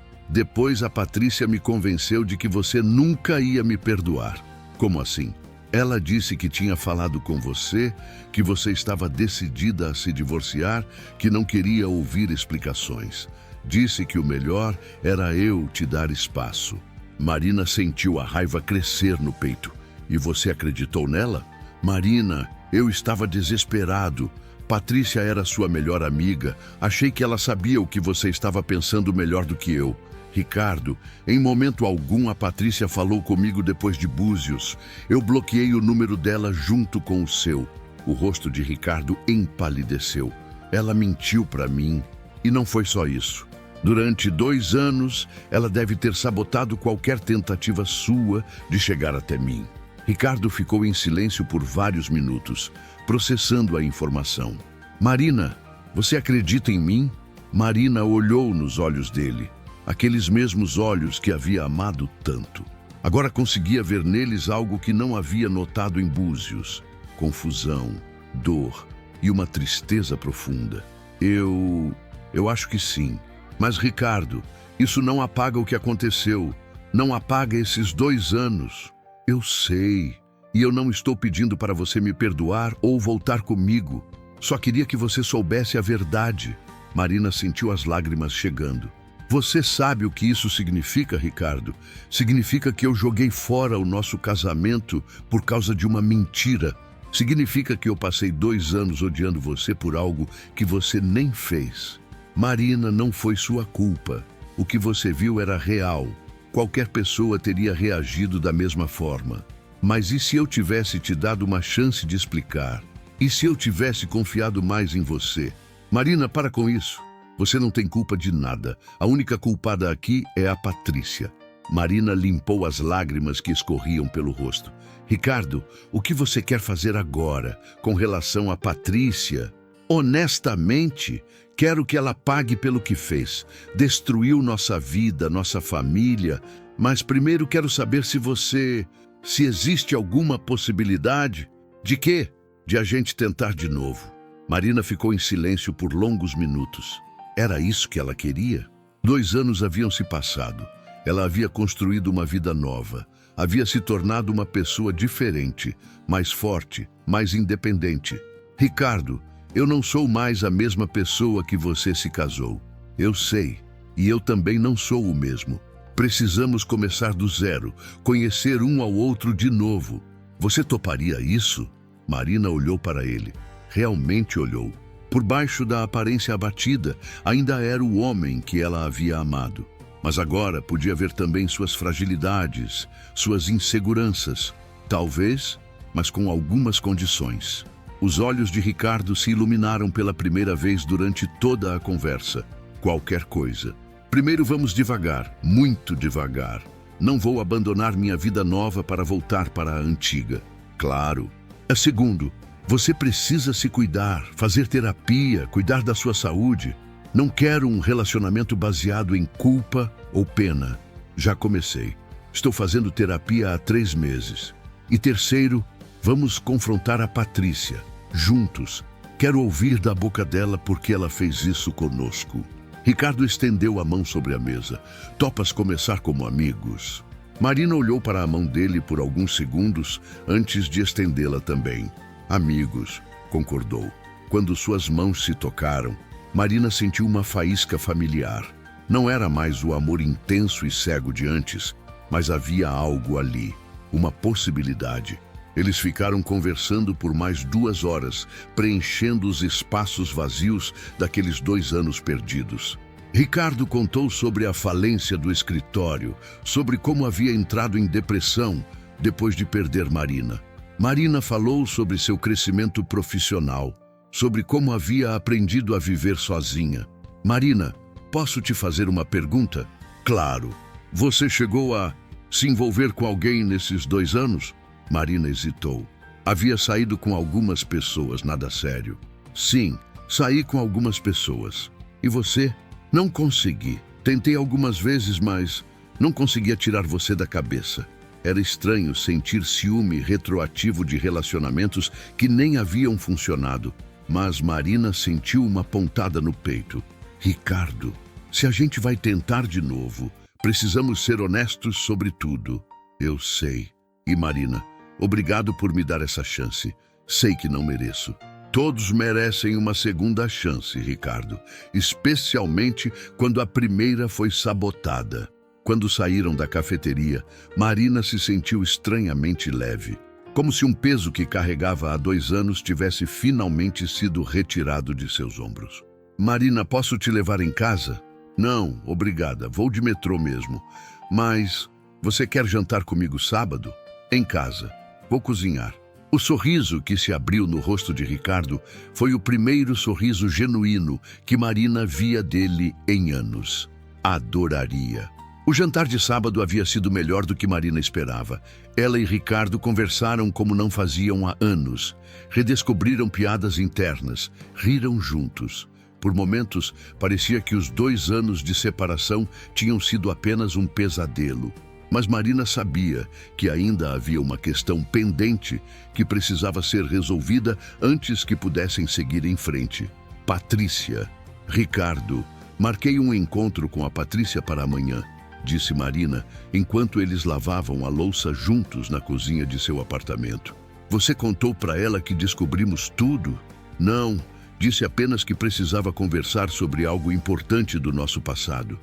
a Patrícia me convenceu de que você nunca ia me perdoar. Como assim? Ela disse que tinha falado com você, que você estava decidida a se divorciar, que não queria ouvir explicações. Disse que o melhor era eu te dar espaço. Marina sentiu a raiva crescer no peito. E você acreditou nela? Marina, eu estava desesperado. Patrícia era sua melhor amiga. Achei que ela sabia o que você estava pensando melhor do que eu. Ricardo, em momento algum a Patrícia falou comigo depois de Búzios. Eu bloqueei o número dela junto com o seu. O rosto de Ricardo empalideceu. Ela mentiu para mim. E não foi só isso. Durante 2 anos, ela deve ter sabotado qualquer tentativa sua de chegar até mim. Ricardo ficou em silêncio por vários minutos, processando a informação. Marina, você acredita em mim? Marina olhou nos olhos dele, aqueles mesmos olhos que havia amado tanto. Agora conseguia ver neles algo que não havia notado em Búzios: confusão, dor e uma tristeza profunda. Eu acho que sim. Mas, Ricardo, isso não apaga o que aconteceu. Não apaga esses 2 anos. Eu sei. E eu não estou pedindo para você me perdoar ou voltar comigo. Só queria que você soubesse a verdade. Marina sentiu as lágrimas chegando. Você sabe o que isso significa, Ricardo? Significa que eu joguei fora o nosso casamento por causa de uma mentira. Significa que eu passei 2 anos odiando você por algo que você nem fez. Marina, não foi sua culpa. O que você viu era real. Qualquer pessoa teria reagido da mesma forma. Mas e se eu tivesse te dado uma chance de explicar? E se eu tivesse confiado mais em você? Marina, para com isso. Você não tem culpa de nada. A única culpada aqui é a Patrícia. Marina limpou as lágrimas que escorriam pelo rosto. Ricardo, o que você quer fazer agora com relação a Patrícia? Honestamente, quero que ela pague pelo que fez. Destruiu nossa vida, nossa família. Mas primeiro quero saber se existe alguma possibilidade. De quê? De a gente tentar de novo. Marina ficou em silêncio por longos minutos. Era isso que ela queria? 2 anos haviam se passado. Ela havia construído uma vida nova. Havia se tornado uma pessoa diferente, mais forte, mais independente. Ricardo, eu não sou mais a mesma pessoa que você se casou. Eu sei, e eu também não sou o mesmo. Precisamos começar do zero, conhecer um ao outro de novo. Você toparia isso? Marina olhou para ele. Realmente olhou. Por baixo da aparência abatida, ainda era o homem que ela havia amado. Mas agora podia ver também suas fragilidades, suas inseguranças. Talvez, mas com algumas condições. Os olhos de Ricardo se iluminaram pela primeira vez durante toda a conversa. Qualquer coisa. Primeiro vamos devagar, muito devagar. Não vou abandonar minha vida nova para voltar para a antiga. Claro. Segundo, você precisa se cuidar, fazer terapia, cuidar da sua saúde. Não quero um relacionamento baseado em culpa ou pena. Já comecei. Estou fazendo terapia há 3 meses. E terceiro, vamos confrontar a Patrícia. Juntos. Quero ouvir da boca dela por que ela fez isso conosco. Ricardo estendeu a mão sobre a mesa. Topas começar como amigos? Marina olhou para a mão dele por alguns segundos antes de estendê-la também. Amigos, concordou. Quando suas mãos se tocaram, Marina sentiu uma faísca familiar. Não era mais o amor intenso e cego de antes, mas havia algo ali, uma possibilidade. Eles ficaram conversando por mais 2 horas, preenchendo os espaços vazios daqueles 2 anos perdidos. Ricardo contou sobre a falência do escritório, sobre como havia entrado em depressão depois de perder Marina. Marina falou sobre seu crescimento profissional, sobre como havia aprendido a viver sozinha. Marina, posso te fazer uma pergunta? Claro. Você chegou a se envolver com alguém nesses 2 anos? Marina hesitou. Havia saído com algumas pessoas, nada sério. Sim, saí com algumas pessoas. E você? Não consegui. Tentei algumas vezes, mas não conseguia tirar você da cabeça. Era estranho sentir ciúme retroativo de relacionamentos que nem haviam funcionado. Mas Marina sentiu uma pontada no peito. Ricardo, se a gente vai tentar de novo, precisamos ser honestos sobre tudo. Eu sei. E Marina, obrigado por me dar essa chance. Sei que não mereço. Todos merecem uma segunda chance, Ricardo, especialmente quando a primeira foi sabotada. Quando saíram da cafeteria, Marina se sentiu estranhamente leve, como se um peso que carregava há 2 anos tivesse finalmente sido retirado de seus ombros. Marina, posso te levar em casa? Não, obrigada, vou de metrô mesmo. Mas você quer jantar comigo sábado? Em casa. Vou cozinhar. O sorriso que se abriu no rosto de Ricardo foi o primeiro sorriso genuíno que Marina via dele em anos. Adoraria. O jantar de sábado havia sido melhor do que Marina esperava. Ela e Ricardo conversaram como não faziam há anos. Redescobriram piadas internas, riram juntos. Por momentos, parecia que os 2 anos de separação tinham sido apenas um pesadelo. Mas Marina sabia que ainda havia uma questão pendente que precisava ser resolvida antes que pudessem seguir em frente. Patrícia. Ricardo, marquei um encontro com a Patrícia para amanhã, disse Marina, enquanto eles lavavam a louça juntos na cozinha de seu apartamento. Você contou para ela que descobrimos tudo? Não, disse apenas que precisava conversar sobre algo importante do nosso passado.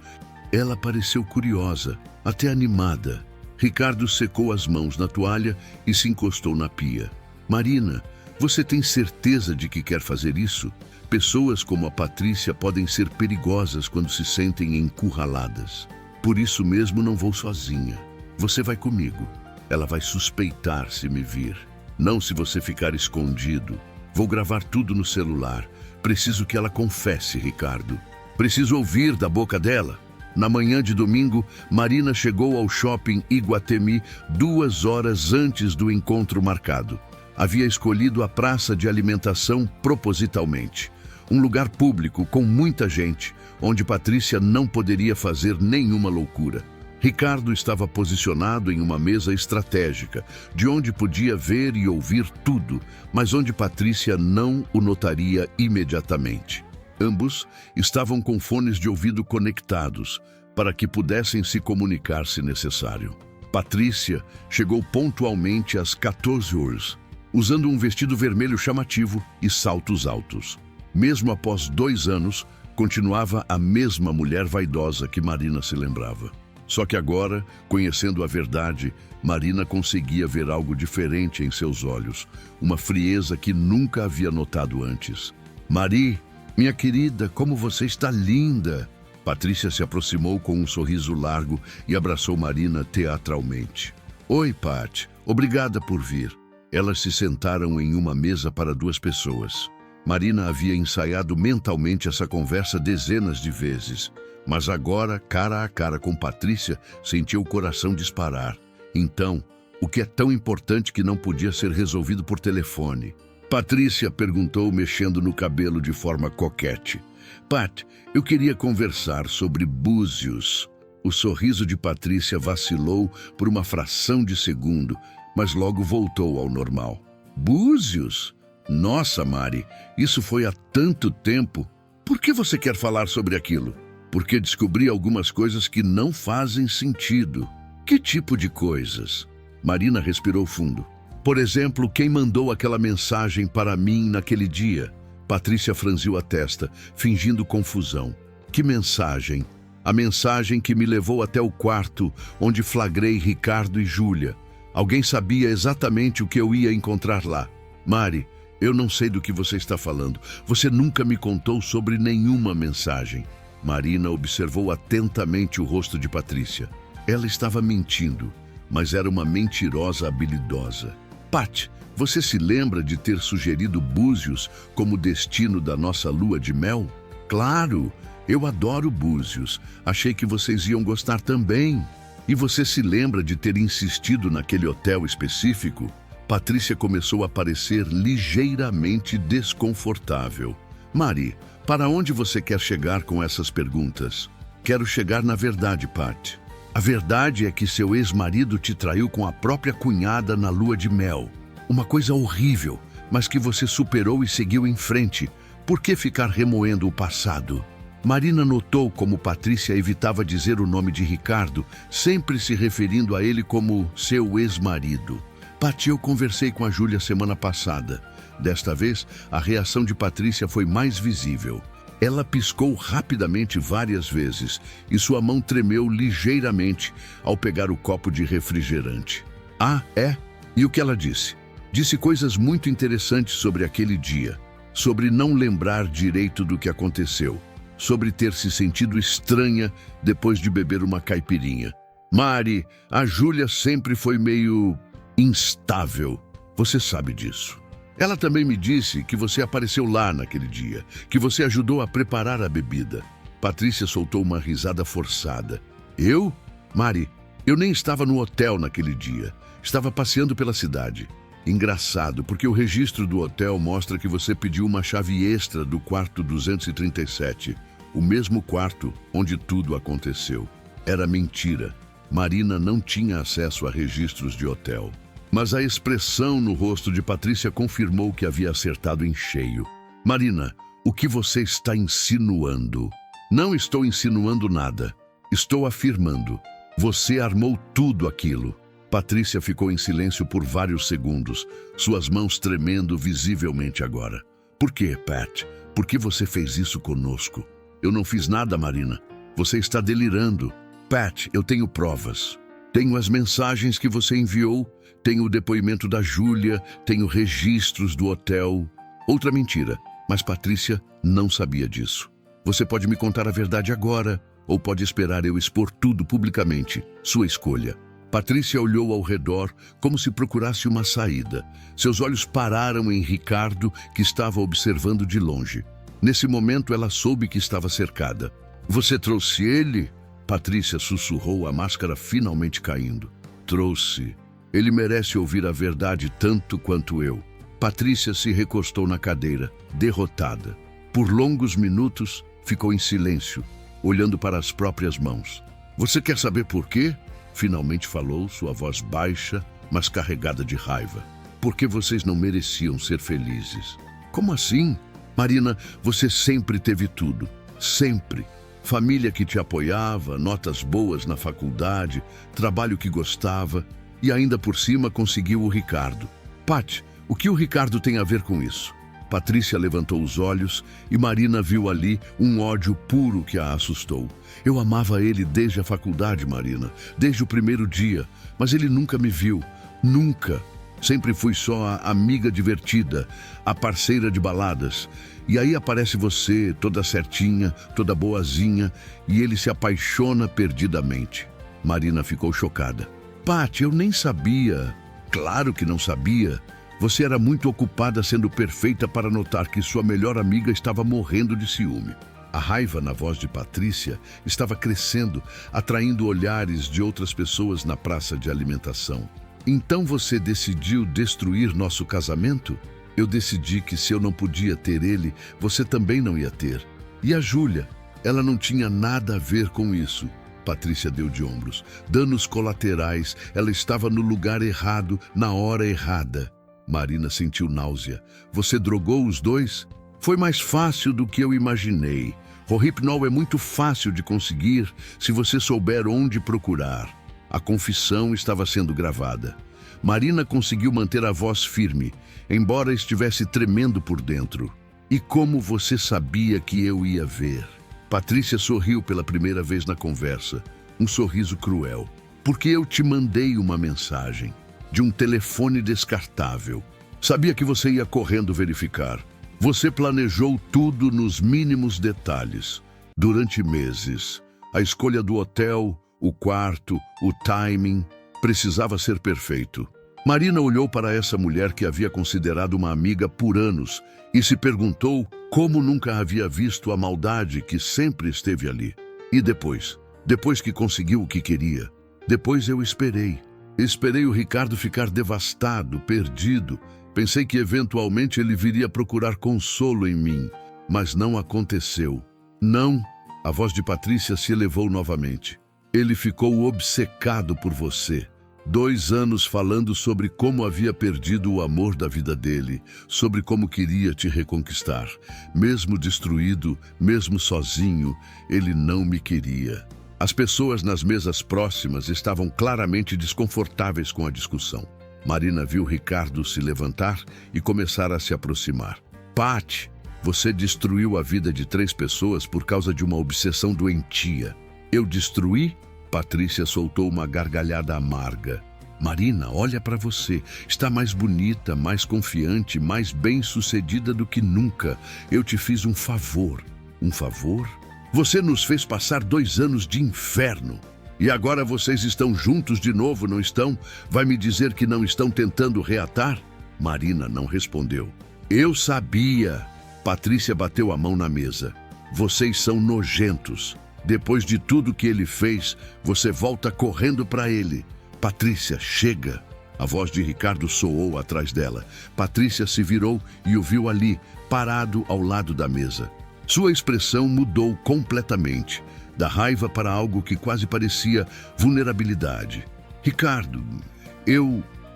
Ela pareceu curiosa, até animada. Ricardo secou as mãos na toalha e se encostou na pia. Marina, você tem certeza de que quer fazer isso? Pessoas como a Patrícia podem ser perigosas quando se sentem encurraladas. Por isso mesmo não vou sozinha. Você vai comigo. Ela vai suspeitar se me vir. Não se você ficar escondido. Vou gravar tudo no celular. Preciso que ela confesse, Ricardo. Preciso ouvir da boca dela. Na manhã de domingo, Marina chegou ao shopping Iguatemi 2 horas antes do encontro marcado. Havia escolhido a praça de alimentação propositalmente. Um lugar público com muita gente, onde Patrícia não poderia fazer nenhuma loucura. Ricardo estava posicionado em uma mesa estratégica, de onde podia ver e ouvir tudo, mas onde Patrícia não o notaria imediatamente. Ambos estavam com fones de ouvido conectados, para que pudessem se comunicar se necessário. Patrícia chegou pontualmente às 14 horas, usando um vestido vermelho chamativo e saltos altos. Mesmo após 2 anos, continuava a mesma mulher vaidosa que Marina se lembrava. Só que agora, conhecendo a verdade, Marina conseguia ver algo diferente em seus olhos, uma frieza que nunca havia notado antes. Mari, minha querida, como você está linda! Patrícia se aproximou com um sorriso largo e abraçou Marina teatralmente. Oi, Pat. Obrigada por vir. Elas se sentaram em uma mesa para 2 pessoas. Marina havia ensaiado mentalmente essa conversa dezenas de vezes, mas agora, cara a cara com Patrícia, sentiu o coração disparar. Então, o que é tão importante que não podia ser resolvido por telefone? Patrícia perguntou, mexendo no cabelo de forma coquete. Pat, eu queria conversar sobre Búzios. O sorriso de Patrícia vacilou por uma fração de segundo, mas logo voltou ao normal. Búzios? Nossa, Mari, isso foi há tanto tempo. Por que você quer falar sobre aquilo? Porque descobri algumas coisas que não fazem sentido. Que tipo de coisas? Marina respirou fundo. Por exemplo, quem mandou aquela mensagem para mim naquele dia? Patrícia franziu a testa, fingindo confusão. Que mensagem? A mensagem que me levou até o quarto, onde flagrei Ricardo e Júlia. Alguém sabia exatamente o que eu ia encontrar lá. Mari, eu não sei do que você está falando. Você nunca me contou sobre nenhuma mensagem. Marina observou atentamente o rosto de Patrícia. Ela estava mentindo, mas era uma mentirosa habilidosa. Pat, você se lembra de ter sugerido Búzios como destino da nossa lua de mel? Claro, eu adoro Búzios. Achei que vocês iam gostar também. E você se lembra de ter insistido naquele hotel específico? Patrícia começou a parecer ligeiramente desconfortável. Mari, para onde você quer chegar com essas perguntas? Quero chegar na verdade, Pat. A verdade é que seu ex-marido te traiu com a própria cunhada na lua de mel. Uma coisa horrível, mas que você superou e seguiu em frente. Por que ficar remoendo o passado? Marina notou como Patrícia evitava dizer o nome de Ricardo, sempre se referindo a ele como seu ex-marido. Paty, eu conversei com a Júlia semana passada. Desta vez, a reação de Patrícia foi mais visível. Ela piscou rapidamente várias vezes e sua mão tremeu ligeiramente ao pegar o copo de refrigerante. Ah, é? E o que ela disse? Disse coisas muito interessantes sobre aquele dia, sobre não lembrar direito do que aconteceu, sobre ter se sentido estranha depois de beber uma caipirinha. Mari, a Júlia sempre foi meio instável. Você sabe disso. Ela também me disse que você apareceu lá naquele dia, que você ajudou a preparar a bebida. Patrícia soltou uma risada forçada. Eu? Mari, eu nem estava no hotel naquele dia. Estava passeando pela cidade. Engraçado, porque o registro do hotel mostra que você pediu uma chave extra do quarto 237, o mesmo quarto onde tudo aconteceu. Era mentira. Marina não tinha acesso a registros de hotel. Mas a expressão no rosto de Patrícia confirmou que havia acertado em cheio. Marina, o que você está insinuando? Não estou insinuando nada. Estou afirmando. Você armou tudo aquilo. Patrícia ficou em silêncio por vários segundos, suas mãos tremendo visivelmente agora. Por quê, Pat? Por que você fez isso conosco? Eu não fiz nada, Marina. Você está delirando. Pat, eu tenho provas. Tenho as mensagens que você enviou, tenho o depoimento da Júlia, tenho registros do hotel. Outra mentira, mas Patrícia não sabia disso. Você pode me contar a verdade agora, ou pode esperar eu expor tudo publicamente. Sua escolha. Patrícia olhou ao redor como se procurasse uma saída. Seus olhos pararam em Ricardo, que estava observando de longe. Nesse momento, ela soube que estava cercada. Você trouxe ele? Patrícia sussurrou, a máscara finalmente caindo. Trouxe. Ele merece ouvir a verdade tanto quanto eu. Patrícia se recostou na cadeira, derrotada. Por longos minutos, ficou em silêncio, olhando para as próprias mãos. Você quer saber por quê? Finalmente falou, sua voz baixa, mas carregada de raiva. Porque vocês não mereciam ser felizes. Como assim? Marina, você sempre teve tudo. Sempre. Família que te apoiava, notas boas na faculdade, trabalho que gostava e ainda por cima conseguiu o Ricardo. Paty, o que o Ricardo tem a ver com isso? Patrícia levantou os olhos e Marina viu ali um ódio puro que a assustou. Eu amava ele desde a faculdade, Marina, desde o primeiro dia, mas ele nunca me viu, nunca. Sempre fui só a amiga divertida, a parceira de baladas. E aí aparece você, toda certinha, toda boazinha, e ele se apaixona perdidamente. Marina ficou chocada. Paty, eu nem sabia. Claro que não sabia. Você era muito ocupada sendo perfeita para notar que sua melhor amiga estava morrendo de ciúme. A raiva na voz de Patrícia estava crescendo, atraindo olhares de outras pessoas na praça de alimentação. Então você decidiu destruir nosso casamento? Eu decidi que se eu não podia ter ele, você também não ia ter. E a Júlia? Ela não tinha nada a ver com isso. Patrícia deu de ombros. Danos colaterais, ela estava no lugar errado, na hora errada. Marina sentiu náusea. Você drogou os dois? Foi mais fácil do que eu imaginei. Rohypnol é muito fácil de conseguir se você souber onde procurar. A confissão estava sendo gravada. Marina conseguiu manter a voz firme, embora estivesse tremendo por dentro. E como você sabia que eu ia ver? Patrícia sorriu pela primeira vez na conversa, um sorriso cruel. Porque eu te mandei uma mensagem, de um telefone descartável. Sabia que você ia correndo verificar. Você planejou tudo nos mínimos detalhes, durante meses. A escolha do hotel, o quarto, o timing, precisava ser perfeito. Marina olhou para essa mulher que havia considerado uma amiga por anos e se perguntou como nunca havia visto a maldade que sempre esteve ali. E depois? Depois que conseguiu o que queria? Depois eu esperei. Esperei o Ricardo ficar devastado, perdido. Pensei que eventualmente ele viria procurar consolo em mim, mas não aconteceu. Não. A voz de Patrícia se elevou novamente. Ele ficou obcecado por você. 2 anos falando sobre como havia perdido o amor da vida dele, sobre como queria te reconquistar. Mesmo destruído, mesmo sozinho, ele não me queria. As pessoas nas mesas próximas estavam claramente desconfortáveis com a discussão. Marina viu Ricardo se levantar e começar a se aproximar. Pat, você destruiu a vida de 3 pessoas por causa de uma obsessão doentia. Eu destruí? Patrícia soltou uma gargalhada amarga. Marina, olha para você. Está mais bonita, mais confiante, mais bem-sucedida do que nunca. Eu te fiz um favor. Um favor? Você nos fez passar 2 anos de inferno. E agora vocês estão juntos de novo, não estão? Vai me dizer que não estão tentando reatar? Marina não respondeu. Eu sabia. Patrícia bateu a mão na mesa. Vocês são nojentos. Depois de tudo que ele fez, você volta correndo para ele. Patrícia, chega. A voz de Ricardo soou atrás dela. Patrícia se virou e o viu ali, parado ao lado da mesa. Sua expressão mudou completamente, da raiva para algo que quase parecia vulnerabilidade. Ricardo,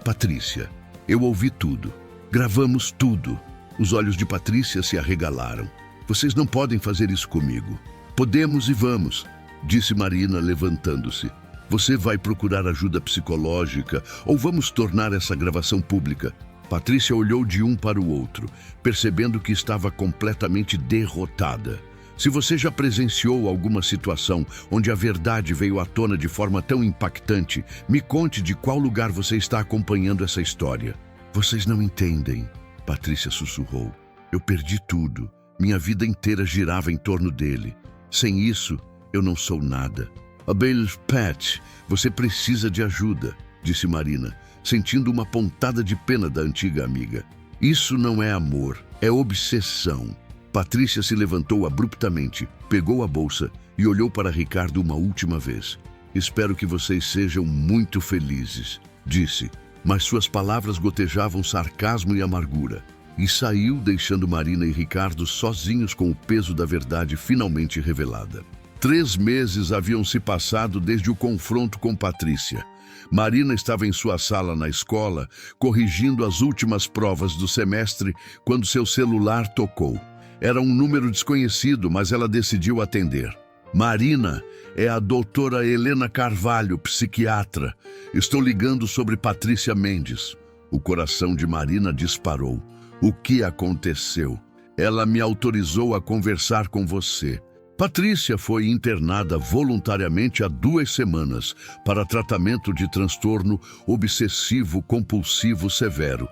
Patrícia, eu ouvi tudo. Gravamos tudo. Os olhos de Patrícia se arregalaram. Vocês não podem fazer isso comigo. Podemos e vamos, disse Marina, levantando-se. Você vai procurar ajuda psicológica ou vamos tornar essa gravação pública? Patrícia olhou de um para o outro, percebendo que estava completamente derrotada. Se você já presenciou alguma situação onde a verdade veio à tona de forma tão impactante, me conte de qual lugar você está acompanhando essa história. Vocês não entendem, Patrícia sussurrou. Eu perdi tudo. Minha vida inteira girava em torno dele. Sem isso, eu não sou nada. Pat, você precisa de ajuda, disse Marina, sentindo uma pontada de pena da antiga amiga. Isso não é amor, é obsessão. Patrícia se levantou abruptamente, pegou a bolsa e olhou para Ricardo uma última vez. Espero que vocês sejam muito felizes, disse, mas suas palavras gotejavam sarcasmo e amargura. E saiu, deixando Marina e Ricardo sozinhos com o peso da verdade finalmente revelada. 3 meses haviam se passado desde o confronto com Patrícia. Marina estava em sua sala na escola, corrigindo as últimas provas do semestre, quando seu celular tocou. Era um número desconhecido, mas ela decidiu atender. Marina, é a doutora Helena Carvalho, psiquiatra. Estou ligando sobre Patrícia Mendes. O coração de Marina disparou. O que aconteceu? Ela me autorizou a conversar com você. Patrícia foi internada voluntariamente há 2 semanas para tratamento de transtorno obsessivo-compulsivo severo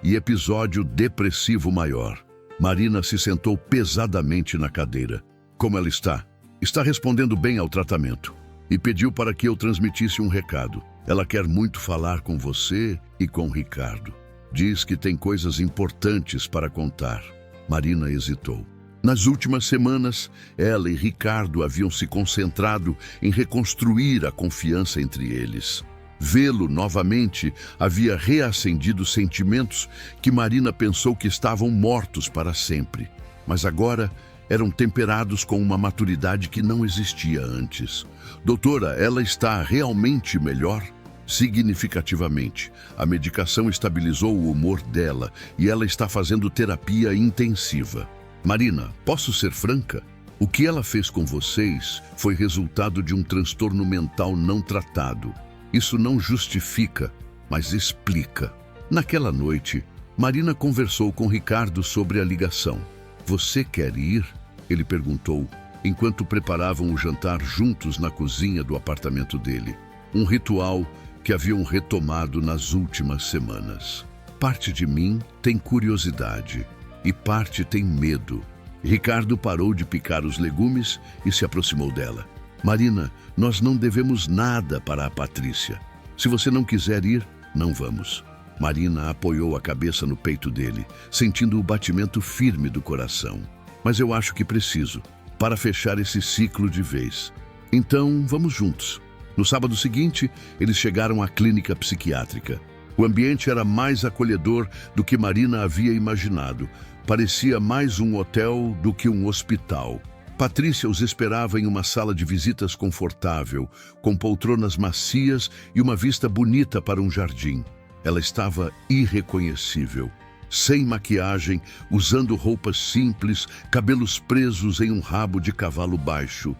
e episódio depressivo maior. Marina se sentou pesadamente na cadeira. Como ela está? Está respondendo bem ao tratamento. E pediu para que eu transmitisse um recado. Ela quer muito falar com você e com Ricardo. Diz que tem coisas importantes para contar. Marina hesitou. Nas últimas semanas, ela e Ricardo haviam se concentrado em reconstruir a confiança entre eles. Vê-lo novamente havia reacendido sentimentos que Marina pensou que estavam mortos para sempre. Mas agora eram temperados com uma maturidade que não existia antes. Doutora, ela está realmente melhor? Significativamente. A medicação estabilizou o humor dela e ela está fazendo terapia intensiva. Marina, posso ser franca? O que ela fez com vocês foi resultado de um transtorno mental não tratado. Isso não justifica, mas explica. Naquela noite, Marina conversou com Ricardo sobre a ligação. Você quer ir? Ele perguntou, enquanto preparavam o jantar juntos na cozinha do apartamento dele. Um ritual que haviam retomado nas últimas semanas. Parte de mim tem curiosidade e parte tem medo. Ricardo parou de picar os legumes e se aproximou dela. Marina, nós não devemos nada para a Patrícia. Se você não quiser ir, não vamos. Marina apoiou a cabeça no peito dele, sentindo o batimento firme do coração. Mas eu acho que preciso, para fechar esse ciclo de vez. Então, vamos juntos. No sábado seguinte, eles chegaram à clínica psiquiátrica. O ambiente era mais acolhedor do que Marina havia imaginado. Parecia mais um hotel do que um hospital. Patrícia os esperava em uma sala de visitas confortável, com poltronas macias e uma vista bonita para um jardim. Ela estava irreconhecível, sem maquiagem, usando roupas simples, cabelos presos em um rabo de cavalo baixo.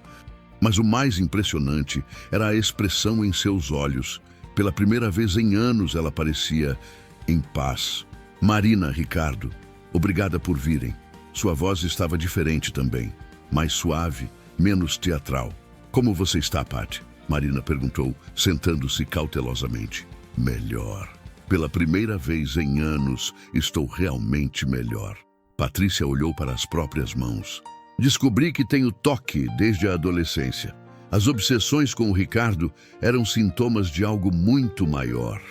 Mas o mais impressionante era a expressão em seus olhos. Pela primeira vez em anos ela parecia em paz. Marina, Ricardo, obrigada por virem. Sua voz estava diferente também, mais suave, menos teatral. Como você está, Pat? Marina perguntou, sentando-se cautelosamente. Melhor. Pela primeira vez em anos, estou realmente melhor. Patrícia olhou para as próprias mãos. Descobri que tenho toque desde a adolescência. As obsessões com o Ricardo eram sintomas de algo muito maior.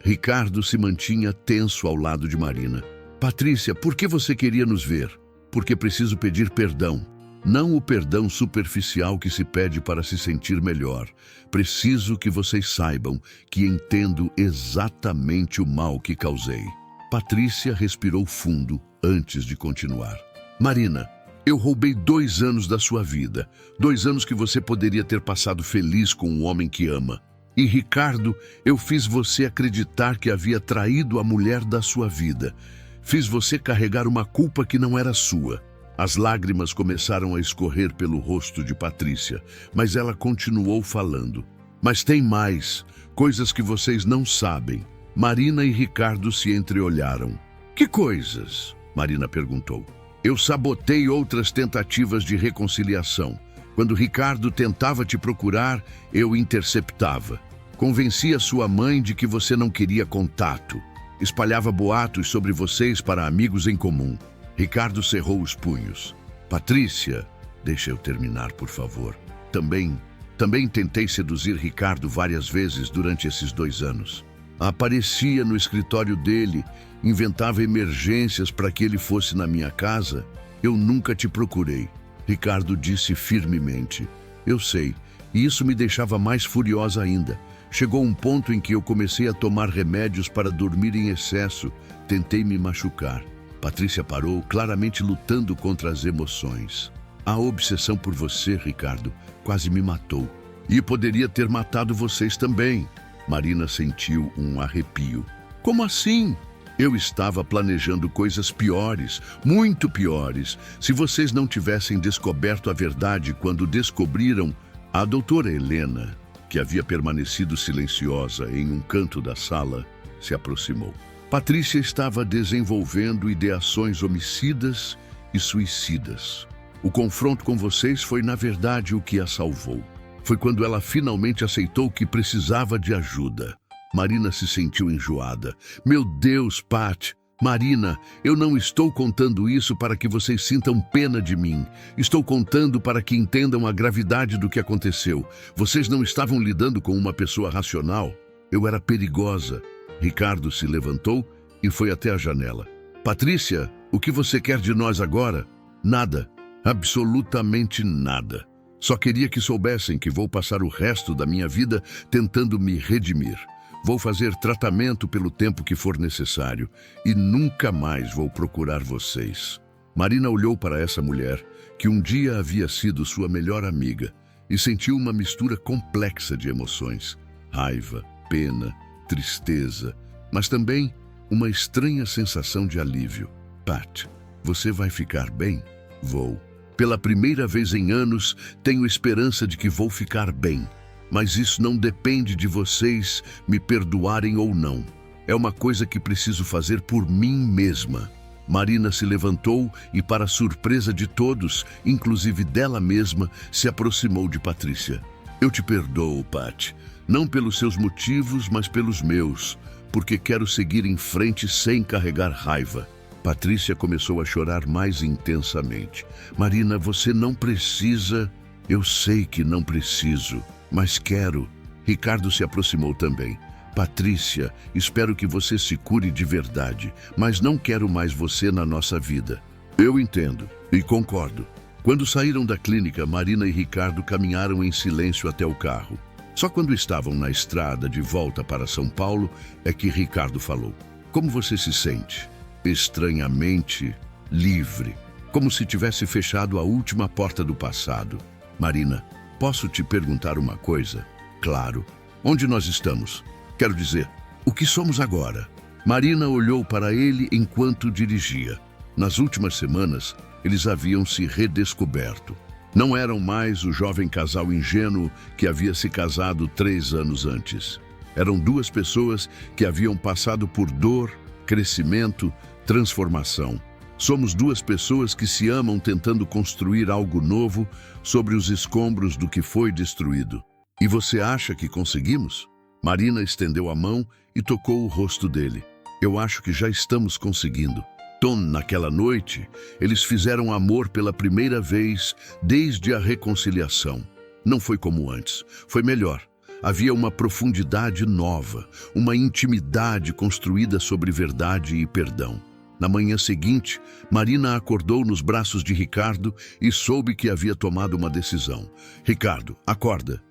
Ricardo se mantinha tenso ao lado de Marina. Patrícia, por que você queria nos ver? Porque preciso pedir perdão. Não o perdão superficial que se pede para se sentir melhor. Preciso que vocês saibam que entendo exatamente o mal que causei. Patrícia respirou fundo antes de continuar. Marina, eu roubei 2 anos da sua vida. 2 anos que você poderia ter passado feliz com um homem que ama. E Ricardo, eu fiz você acreditar que havia traído a mulher da sua vida. Fiz você carregar uma culpa que não era sua. As lágrimas começaram a escorrer pelo rosto de Patrícia, mas ela continuou falando. Mas tem mais, coisas que vocês não sabem. Marina e Ricardo se entreolharam. Que coisas? Marina perguntou. Eu sabotei outras tentativas de reconciliação. Quando Ricardo tentava te procurar, eu interceptava. Convencia sua mãe de que você não queria contato. Espalhava boatos sobre vocês para amigos em comum. Ricardo cerrou os punhos. Patrícia, deixa eu terminar, por favor. Também tentei seduzir Ricardo várias vezes durante esses 2 anos. Aparecia no escritório dele, inventava emergências para que ele fosse na minha casa. Eu nunca te procurei. Ricardo disse firmemente. Eu sei, e isso me deixava mais furiosa ainda. Chegou um ponto em que eu comecei a tomar remédios para dormir em excesso. Tentei me machucar. Patrícia parou, claramente lutando contra as emoções. A obsessão por você, Ricardo, quase me matou. E poderia ter matado vocês também. Marina sentiu um arrepio. Como assim? Eu estava planejando coisas piores, muito piores. Se vocês não tivessem descoberto a verdade quando descobriram, a doutora Helena, que havia permanecido silenciosa em um canto da sala, se aproximou. Patrícia estava desenvolvendo ideações homicidas e suicidas. O confronto com vocês foi, na verdade, o que a salvou. Foi quando ela finalmente aceitou que precisava de ajuda. Marina se sentiu enjoada. Meu Deus, Pat! Marina, eu não estou contando isso para que vocês sintam pena de mim. Estou contando para que entendam a gravidade do que aconteceu. Vocês não estavam lidando com uma pessoa racional. Eu era perigosa. Ricardo se levantou e foi até a janela. Patrícia, o que você quer de nós agora? Nada. Absolutamente nada. Só queria que soubessem que vou passar o resto da minha vida tentando me redimir. Vou fazer tratamento pelo tempo que for necessário e nunca mais vou procurar vocês. Marina olhou para essa mulher, que um dia havia sido sua melhor amiga, e sentiu uma mistura complexa de emoções. Raiva, pena, tristeza, mas também uma estranha sensação de alívio. Pat, você vai ficar bem? Vou. Pela primeira vez em anos, tenho esperança de que vou ficar bem. Mas isso não depende de vocês me perdoarem ou não. É uma coisa que preciso fazer por mim mesma. Marina se levantou e, para surpresa de todos, inclusive dela mesma, se aproximou de Patrícia. Eu te perdoo, Pat. Não pelos seus motivos, mas pelos meus. Porque quero seguir em frente sem carregar raiva. Patrícia começou a chorar mais intensamente. Marina, você não precisa... Eu sei que não preciso, mas quero. Ricardo se aproximou também. Patrícia, espero que você se cure de verdade, mas não quero mais você na nossa vida. Eu entendo e concordo. Quando saíram da clínica, Marina e Ricardo caminharam em silêncio até o carro. Só quando estavam na estrada de volta para São Paulo é que Ricardo falou. Como você se sente? Estranhamente livre. como se tivesse fechado a última porta do passado. Marina, posso te perguntar uma coisa? Claro. Onde nós estamos? Quero dizer, o que somos agora? Marina olhou para ele enquanto dirigia. Nas últimas semanas, eles haviam se redescoberto. Não eram mais o jovem casal ingênuo que havia se casado 3 anos antes. Eram 2 pessoas que haviam passado por dor, crescimento, transformação. Somos 2 pessoas que se amam tentando construir algo novo sobre os escombros do que foi destruído. E você acha que conseguimos? Marina estendeu a mão e tocou o rosto dele. Eu acho que já estamos conseguindo. Tom, naquela noite, eles fizeram amor pela primeira vez desde a reconciliação. Não foi como antes, foi melhor. Havia uma profundidade nova, uma intimidade construída sobre verdade e perdão. Na manhã seguinte, Marina acordou nos braços de Ricardo e soube que havia tomado uma decisão. Ricardo, acorda.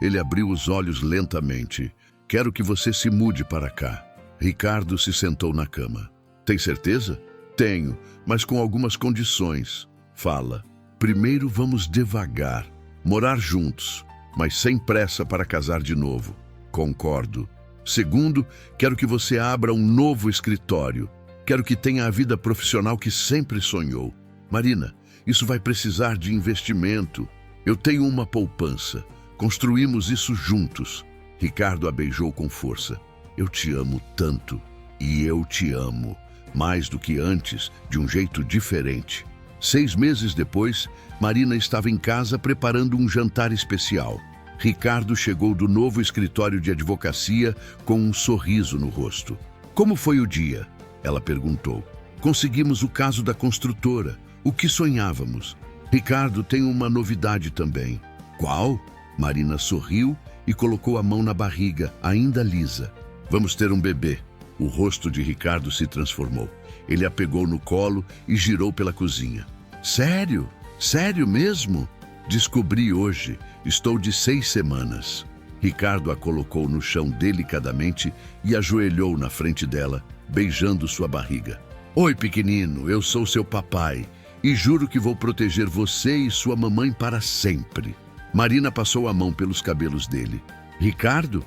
Ele abriu os olhos lentamente. Quero que você se mude para cá. Ricardo se sentou na cama. Tem certeza? Tenho, mas com algumas condições. Fala. Primeiro vamos devagar, morar juntos, mas sem pressa para casar de novo. Concordo. Segundo, quero que você abra um novo escritório. Quero que tenha a vida profissional que sempre sonhou. Marina, isso vai precisar de investimento. Eu tenho uma poupança. Construímos isso juntos. Ricardo a beijou com força. Eu te amo tanto. E eu te amo. Mais do que antes, de um jeito diferente. 6 meses depois, Marina estava em casa preparando um jantar especial. Ricardo chegou do novo escritório de advocacia com um sorriso no rosto. Como foi o dia? Ela perguntou. Conseguimos o caso da construtora. O que sonhávamos? Ricardo tem uma novidade também. Qual? Marina sorriu e colocou a mão na barriga, ainda lisa. Vamos ter um bebê. O rosto de Ricardo se transformou. Ele a pegou no colo e girou pela cozinha. Sério? Sério mesmo? Descobri hoje. Estou de 6 semanas. Ricardo a colocou no chão delicadamente e ajoelhou na frente dela, beijando sua barriga. Oi, pequenino, eu sou seu papai e juro que vou proteger você e sua mamãe para sempre. Marina passou a mão pelos cabelos dele. Ricardo?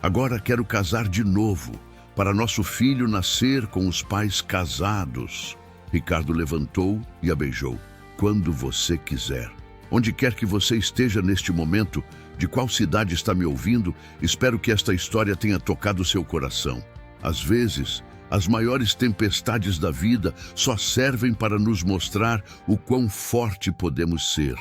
Agora quero casar de novo, para nosso filho nascer com os pais casados. Ricardo levantou e a beijou. Quando você quiser. Onde quer que você esteja neste momento, de qual cidade está me ouvindo, espero que esta história tenha tocado seu coração. Às vezes, as maiores tempestades da vida só servem para nos mostrar o quão forte podemos ser.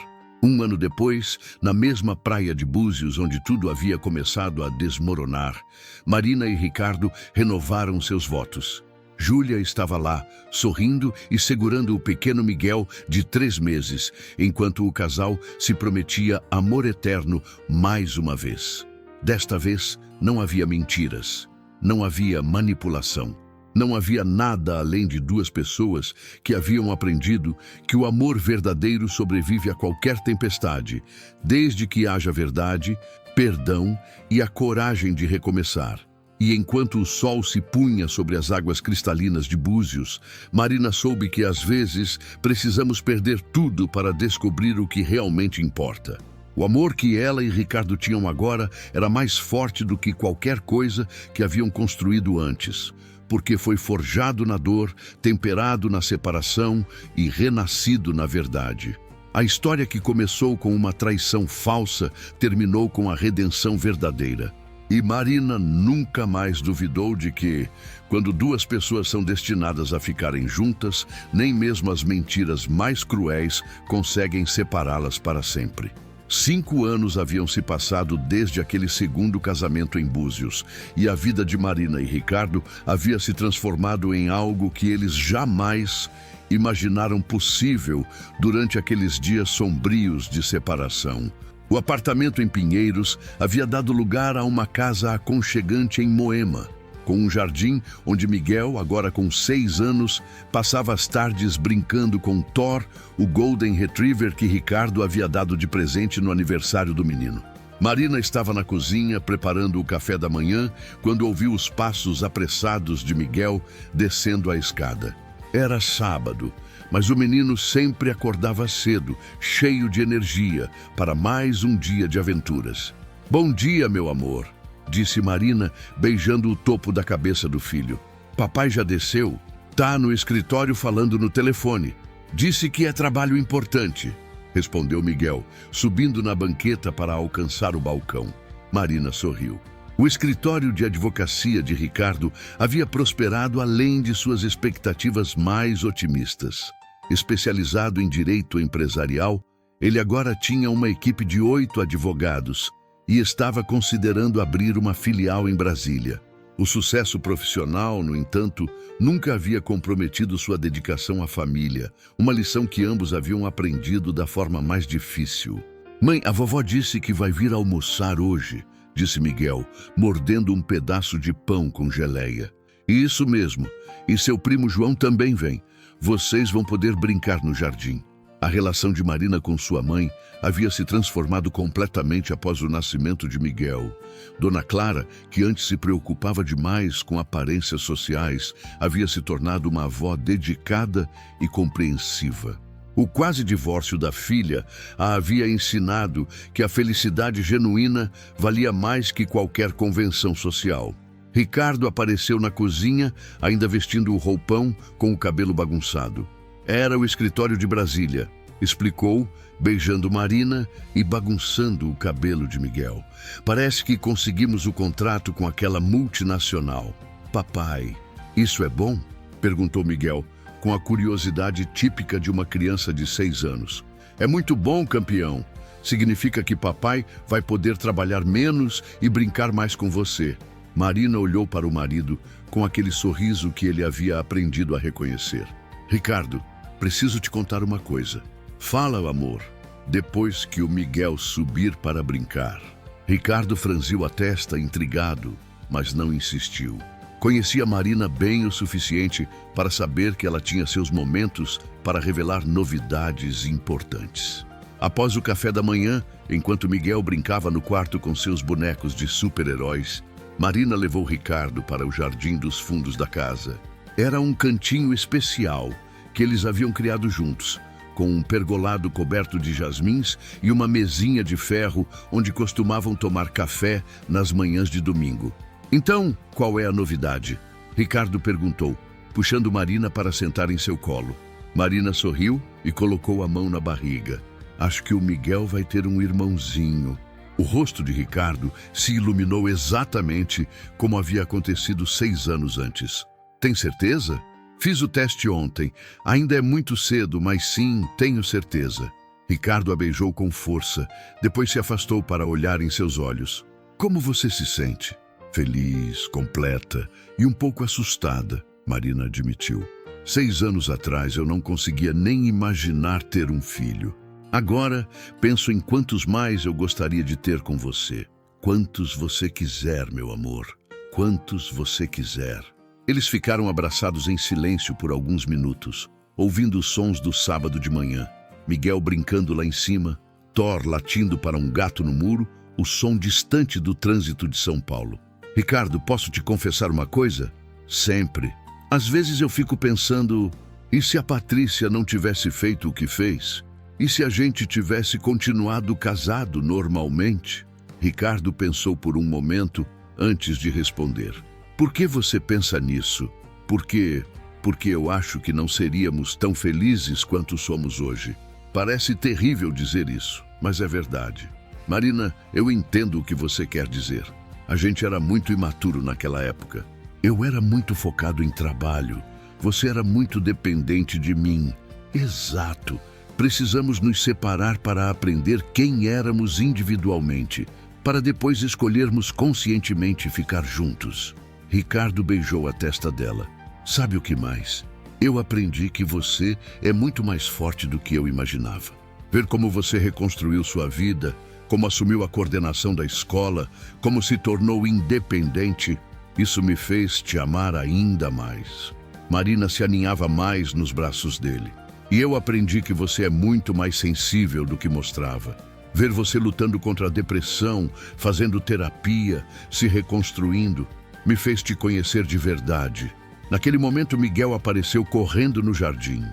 1 ano depois, na mesma praia de Búzios, onde tudo havia começado a desmoronar, Marina e Ricardo renovaram seus votos. Júlia estava lá, sorrindo e segurando o pequeno Miguel de 3 meses, enquanto o casal se prometia amor eterno mais uma vez. Desta vez, não havia mentiras, não havia manipulação. Não havia nada além de 2 pessoas que haviam aprendido que o amor verdadeiro sobrevive a qualquer tempestade, desde que haja verdade, perdão e a coragem de recomeçar. E enquanto o sol se punha sobre as águas cristalinas de Búzios, Marina soube que às vezes precisamos perder tudo para descobrir o que realmente importa. O amor que ela e Ricardo tinham agora era mais forte do que qualquer coisa que haviam construído antes, porque foi forjado na dor, temperado na separação e renascido na verdade. A história que começou com uma traição falsa terminou com a redenção verdadeira. E Marina nunca mais duvidou de que, quando 2 pessoas são destinadas a ficarem juntas, nem mesmo as mentiras mais cruéis conseguem separá-las para sempre. 5 anos haviam se passado desde aquele segundo casamento em Búzios, e a vida de Marina e Ricardo havia se transformado em algo que eles jamais imaginaram possível durante aqueles dias sombrios de separação. O apartamento em Pinheiros havia dado lugar a uma casa aconchegante em Moema, com um jardim onde Miguel, agora com 6 anos, passava as tardes brincando com Thor, o Golden Retriever que Ricardo havia dado de presente no aniversário do menino. Marina estava na cozinha preparando o café da manhã quando ouviu os passos apressados de Miguel descendo a escada. Era sábado, Mas o menino sempre acordava cedo, cheio de energia, para mais um dia de aventuras. Bom dia, meu amor, disse Marina, beijando o topo da cabeça do filho. Papai já desceu? Tá no escritório falando no telefone. Disse que é trabalho importante, respondeu Miguel, subindo na banqueta para alcançar o balcão. Marina sorriu. O escritório de advocacia de Ricardo havia prosperado além de suas expectativas mais otimistas. Especializado em direito empresarial, ele agora tinha uma equipe de 8 advogados e estava considerando abrir uma filial em Brasília. O sucesso profissional, no entanto, nunca havia comprometido sua dedicação à família, uma lição que ambos haviam aprendido da forma mais difícil. Mãe, a vovó disse que vai vir almoçar hoje, disse Miguel, mordendo um pedaço de pão com geleia. Isso mesmo, e seu primo João também vem. Vocês vão poder brincar no jardim. A relação de Marina com sua mãe havia se transformado completamente após o nascimento de Miguel. Dona Clara, que antes se preocupava demais com aparências sociais, havia se tornado uma avó dedicada e compreensiva. O quase divórcio da filha a havia ensinado que a felicidade genuína valia mais que qualquer convenção social. Ricardo apareceu na cozinha, ainda vestindo o roupão com o cabelo bagunçado. Era o escritório de Brasília, explicou, beijando Marina e bagunçando o cabelo de Miguel. Parece que conseguimos o contrato com aquela multinacional. Papai, isso é bom? Perguntou Miguel, com a curiosidade típica de uma criança de 6 anos. É muito bom, campeão. Significa que papai vai poder trabalhar menos e brincar mais com você. Marina olhou para o marido com aquele sorriso que ele havia aprendido a reconhecer. Ricardo, preciso te contar uma coisa. Fala, amor, depois que o Miguel subir para brincar. Ricardo franziu a testa, intrigado, mas não insistiu. Conhecia Marina bem o suficiente para saber que ela tinha seus momentos para revelar novidades importantes. Após o café da manhã, enquanto Miguel brincava no quarto com seus bonecos de super-heróis, Marina levou Ricardo para o jardim dos fundos da casa. Era um cantinho especial que eles haviam criado juntos, com um pergolado coberto de jasmins e uma mesinha de ferro onde costumavam tomar café nas manhãs de domingo. Então, qual é a novidade? Ricardo perguntou, puxando Marina para sentar em seu colo. Marina sorriu e colocou a mão na barriga. Acho que o Miguel vai ter um irmãozinho. O rosto de Ricardo se iluminou exatamente como havia acontecido 6 anos antes. Tem certeza? Fiz o teste ontem. Ainda é muito cedo, mas sim, tenho certeza. Ricardo a beijou com força, depois se afastou para olhar em seus olhos. Como você se sente? Feliz, completa e um pouco assustada, Marina admitiu. 6 anos atrás eu não conseguia nem imaginar ter um filho. Agora, penso em quantos mais eu gostaria de ter com você. Quantos você quiser, meu amor. Quantos você quiser. Eles ficaram abraçados em silêncio por alguns minutos, ouvindo os sons do sábado de manhã. Miguel brincando lá em cima, Thor latindo para um gato no muro, o som distante do trânsito de São Paulo. Ricardo, posso te confessar uma coisa? Sempre. Às vezes eu fico pensando, e se a Patrícia não tivesse feito o que fez? E se a gente tivesse continuado casado normalmente? Ricardo pensou por um momento antes de responder. Por que você pensa nisso? Porque eu acho que não seríamos tão felizes quanto somos hoje. Parece terrível dizer isso, mas é verdade. Marina, eu entendo o que você quer dizer. A gente era muito imaturo naquela época. Eu era muito focado em trabalho. Você era muito dependente de mim. Exato. Precisamos nos separar para aprender quem éramos individualmente, para depois escolhermos conscientemente ficar juntos. Ricardo beijou a testa dela. Sabe o que mais? Eu aprendi que você é muito mais forte do que eu imaginava. Ver como você reconstruiu sua vida, como assumiu a coordenação da escola, como se tornou independente, isso me fez te amar ainda mais. Marina se aninhava mais nos braços dele. E eu aprendi que você é muito mais sensível do que mostrava. Ver você lutando contra a depressão, fazendo terapia, se reconstruindo, me fez te conhecer de verdade. Naquele momento, Miguel apareceu correndo no jardim.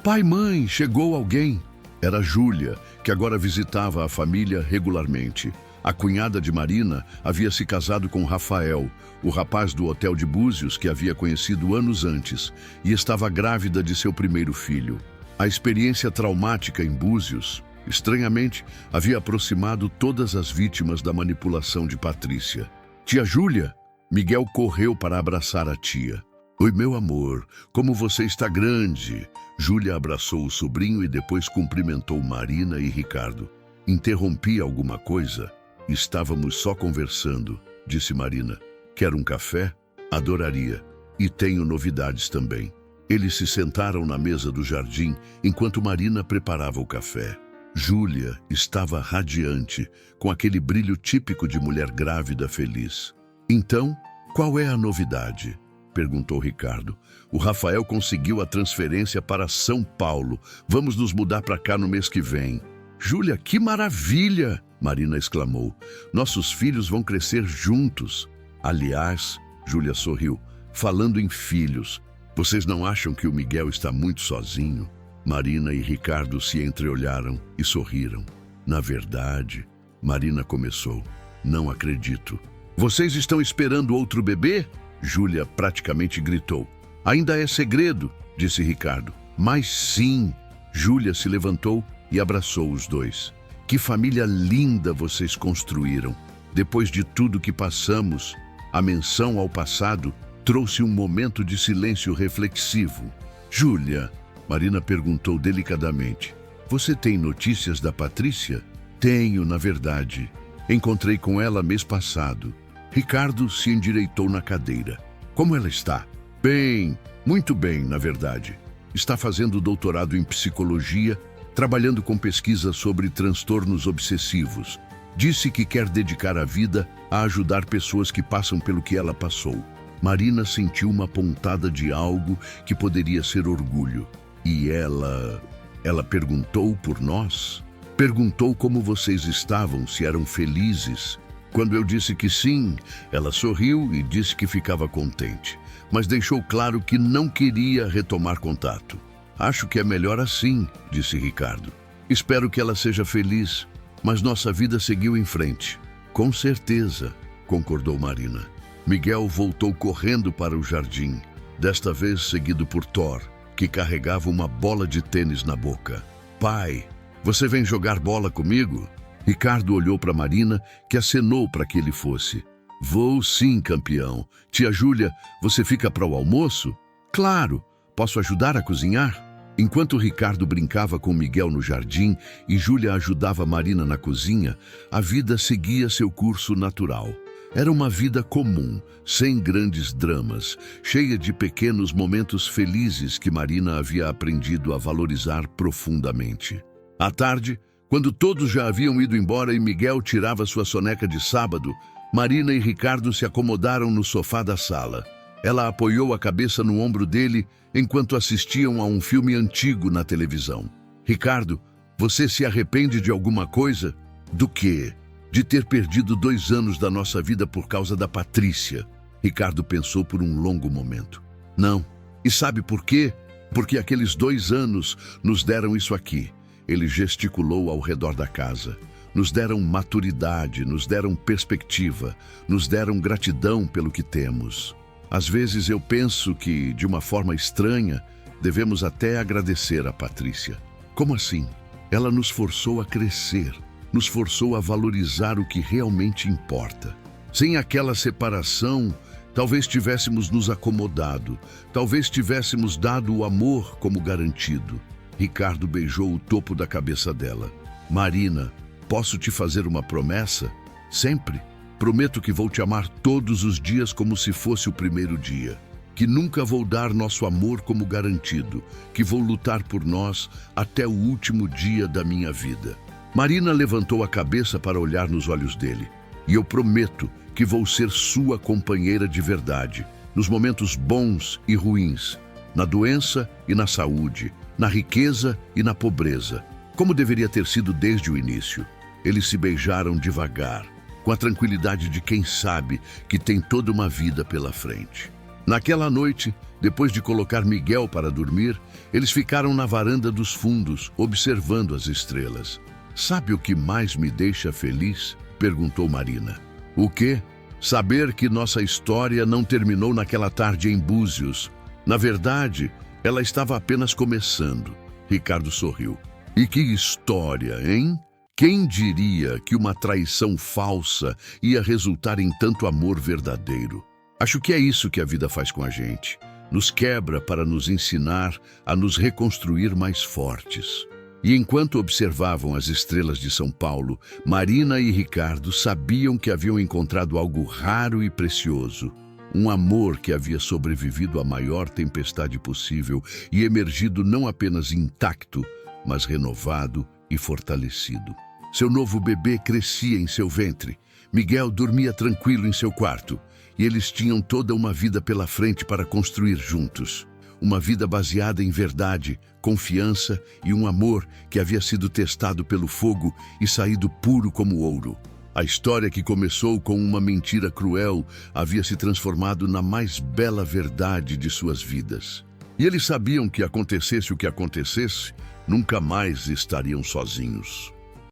Papai, mãe, chegou alguém. Era Júlia, que agora visitava a família regularmente. A cunhada de Marina havia se casado com Rafael, o rapaz do hotel de Búzios que havia conhecido anos antes, e estava grávida de seu primeiro filho. A experiência traumática em Búzios, estranhamente, havia aproximado todas as vítimas da manipulação de Patrícia. Tia Júlia? Miguel correu para abraçar a tia. Oi, meu amor, como você está grande. Júlia abraçou o sobrinho e depois cumprimentou Marina e Ricardo. Interrompi alguma coisa? Estávamos só conversando, disse Marina. Quer um café? Adoraria. E tenho novidades também. Eles se sentaram na mesa do jardim enquanto Marina preparava o café. Júlia estava radiante, com aquele brilho típico de mulher grávida feliz. Então, qual é a novidade? Perguntou Ricardo. O Rafael conseguiu a transferência para São Paulo. Vamos nos mudar para cá no mês que vem. Júlia, que maravilha! Marina exclamou. Nossos filhos vão crescer juntos. Aliás, Júlia sorriu, falando em filhos. Vocês não acham que o Miguel está muito sozinho? Marina e Ricardo se entreolharam e sorriram. Na verdade, Marina começou. Não acredito. Vocês estão esperando outro bebê? Júlia praticamente gritou. Ainda é segredo, disse Ricardo. Mas sim. Júlia se levantou e abraçou os dois. Que família linda vocês construíram. Depois de tudo que passamos, a menção ao passado trouxe um momento de silêncio reflexivo. Júlia, Marina perguntou delicadamente. Você tem notícias da Patrícia? Tenho, na verdade. Encontrei com ela mês passado. Ricardo se endireitou na cadeira. Como ela está? Bem, muito bem, na verdade. Está fazendo doutorado em psicologia, trabalhando com pesquisa sobre transtornos obsessivos. Disse que quer dedicar a vida a ajudar pessoas que passam pelo que ela passou. Marina sentiu uma pontada de algo que poderia ser orgulho. E ela perguntou por nós? Perguntou como vocês estavam, se eram felizes. Quando eu disse que sim, ela sorriu e disse que ficava contente, mas deixou claro que não queria retomar contato. Acho que é melhor assim, disse Ricardo. Espero que ela seja feliz, mas nossa vida seguiu em frente. Com certeza, concordou Marina. Miguel voltou correndo para o jardim, desta vez seguido por Thor, que carregava uma bola de tênis na boca. Pai, você vem jogar bola comigo? Ricardo olhou para Marina, que acenou para que ele fosse. Vou sim, campeão. Tia Júlia, você fica para o almoço? Claro. Posso ajudar a cozinhar? Enquanto Ricardo brincava com Miguel no jardim e Júlia ajudava Marina na cozinha, a vida seguia seu curso natural. Era uma vida comum, sem grandes dramas, cheia de pequenos momentos felizes que Marina havia aprendido a valorizar profundamente. À tarde, quando todos já haviam ido embora e Miguel tirava sua soneca de sábado, Marina e Ricardo se acomodaram no sofá da sala. Ela apoiou a cabeça no ombro dele enquanto assistiam a um filme antigo na televisão. Ricardo, você se arrepende de alguma coisa? Do quê? De ter perdido 2 anos da nossa vida por causa da Patrícia. Ricardo pensou por um longo momento. Não. E sabe por quê? Porque aqueles 2 anos nos deram isso aqui. Ele gesticulou ao redor da casa. Nos deram maturidade, nos deram perspectiva, nos deram gratidão pelo que temos. Às vezes eu penso que, de uma forma estranha, devemos até agradecer a Patrícia. Como assim? Ela nos forçou a crescer, nos forçou a valorizar o que realmente importa. Sem aquela separação, talvez tivéssemos nos acomodado, talvez tivéssemos dado o amor como garantido. Ricardo beijou o topo da cabeça dela. Marina, posso te fazer uma promessa? Sempre. Prometo que vou te amar todos os dias como se fosse o primeiro dia. Que nunca vou dar nosso amor como garantido. Que vou lutar por nós até o último dia da minha vida. Marina levantou a cabeça para olhar nos olhos dele. E eu prometo que vou ser sua companheira de verdade. Nos momentos bons e ruins. Na doença e na saúde. Na riqueza e na pobreza, como deveria ter sido desde o início. Eles se beijaram devagar, com a tranquilidade de quem sabe que tem toda uma vida pela frente. Naquela noite, depois de colocar Miguel para dormir, eles ficaram na varanda dos fundos, observando as estrelas. "Sabe o que mais me deixa feliz?" perguntou Marina. "O quê?" "Saber que nossa história não terminou naquela tarde em Búzios. Na verdade, ela estava apenas começando." Ricardo sorriu. "E que história, hein? Quem diria que uma traição falsa ia resultar em tanto amor verdadeiro? Acho que é isso que a vida faz com a gente. Nos quebra para nos ensinar a nos reconstruir mais fortes." E enquanto observavam as estrelas de São Paulo, Marina e Ricardo sabiam que haviam encontrado algo raro e precioso. Um amor que havia sobrevivido à maior tempestade possível e emergido não apenas intacto, mas renovado e fortalecido. Seu novo bebê crescia em seu ventre. Miguel dormia tranquilo em seu quarto. E eles tinham toda uma vida pela frente para construir juntos. Uma vida baseada em verdade, confiança e um amor que havia sido testado pelo fogo e saído puro como ouro. A história que começou com uma mentira cruel havia se transformado na mais bela verdade de suas vidas. E eles sabiam que acontecesse o que acontecesse, nunca mais estariam sozinhos.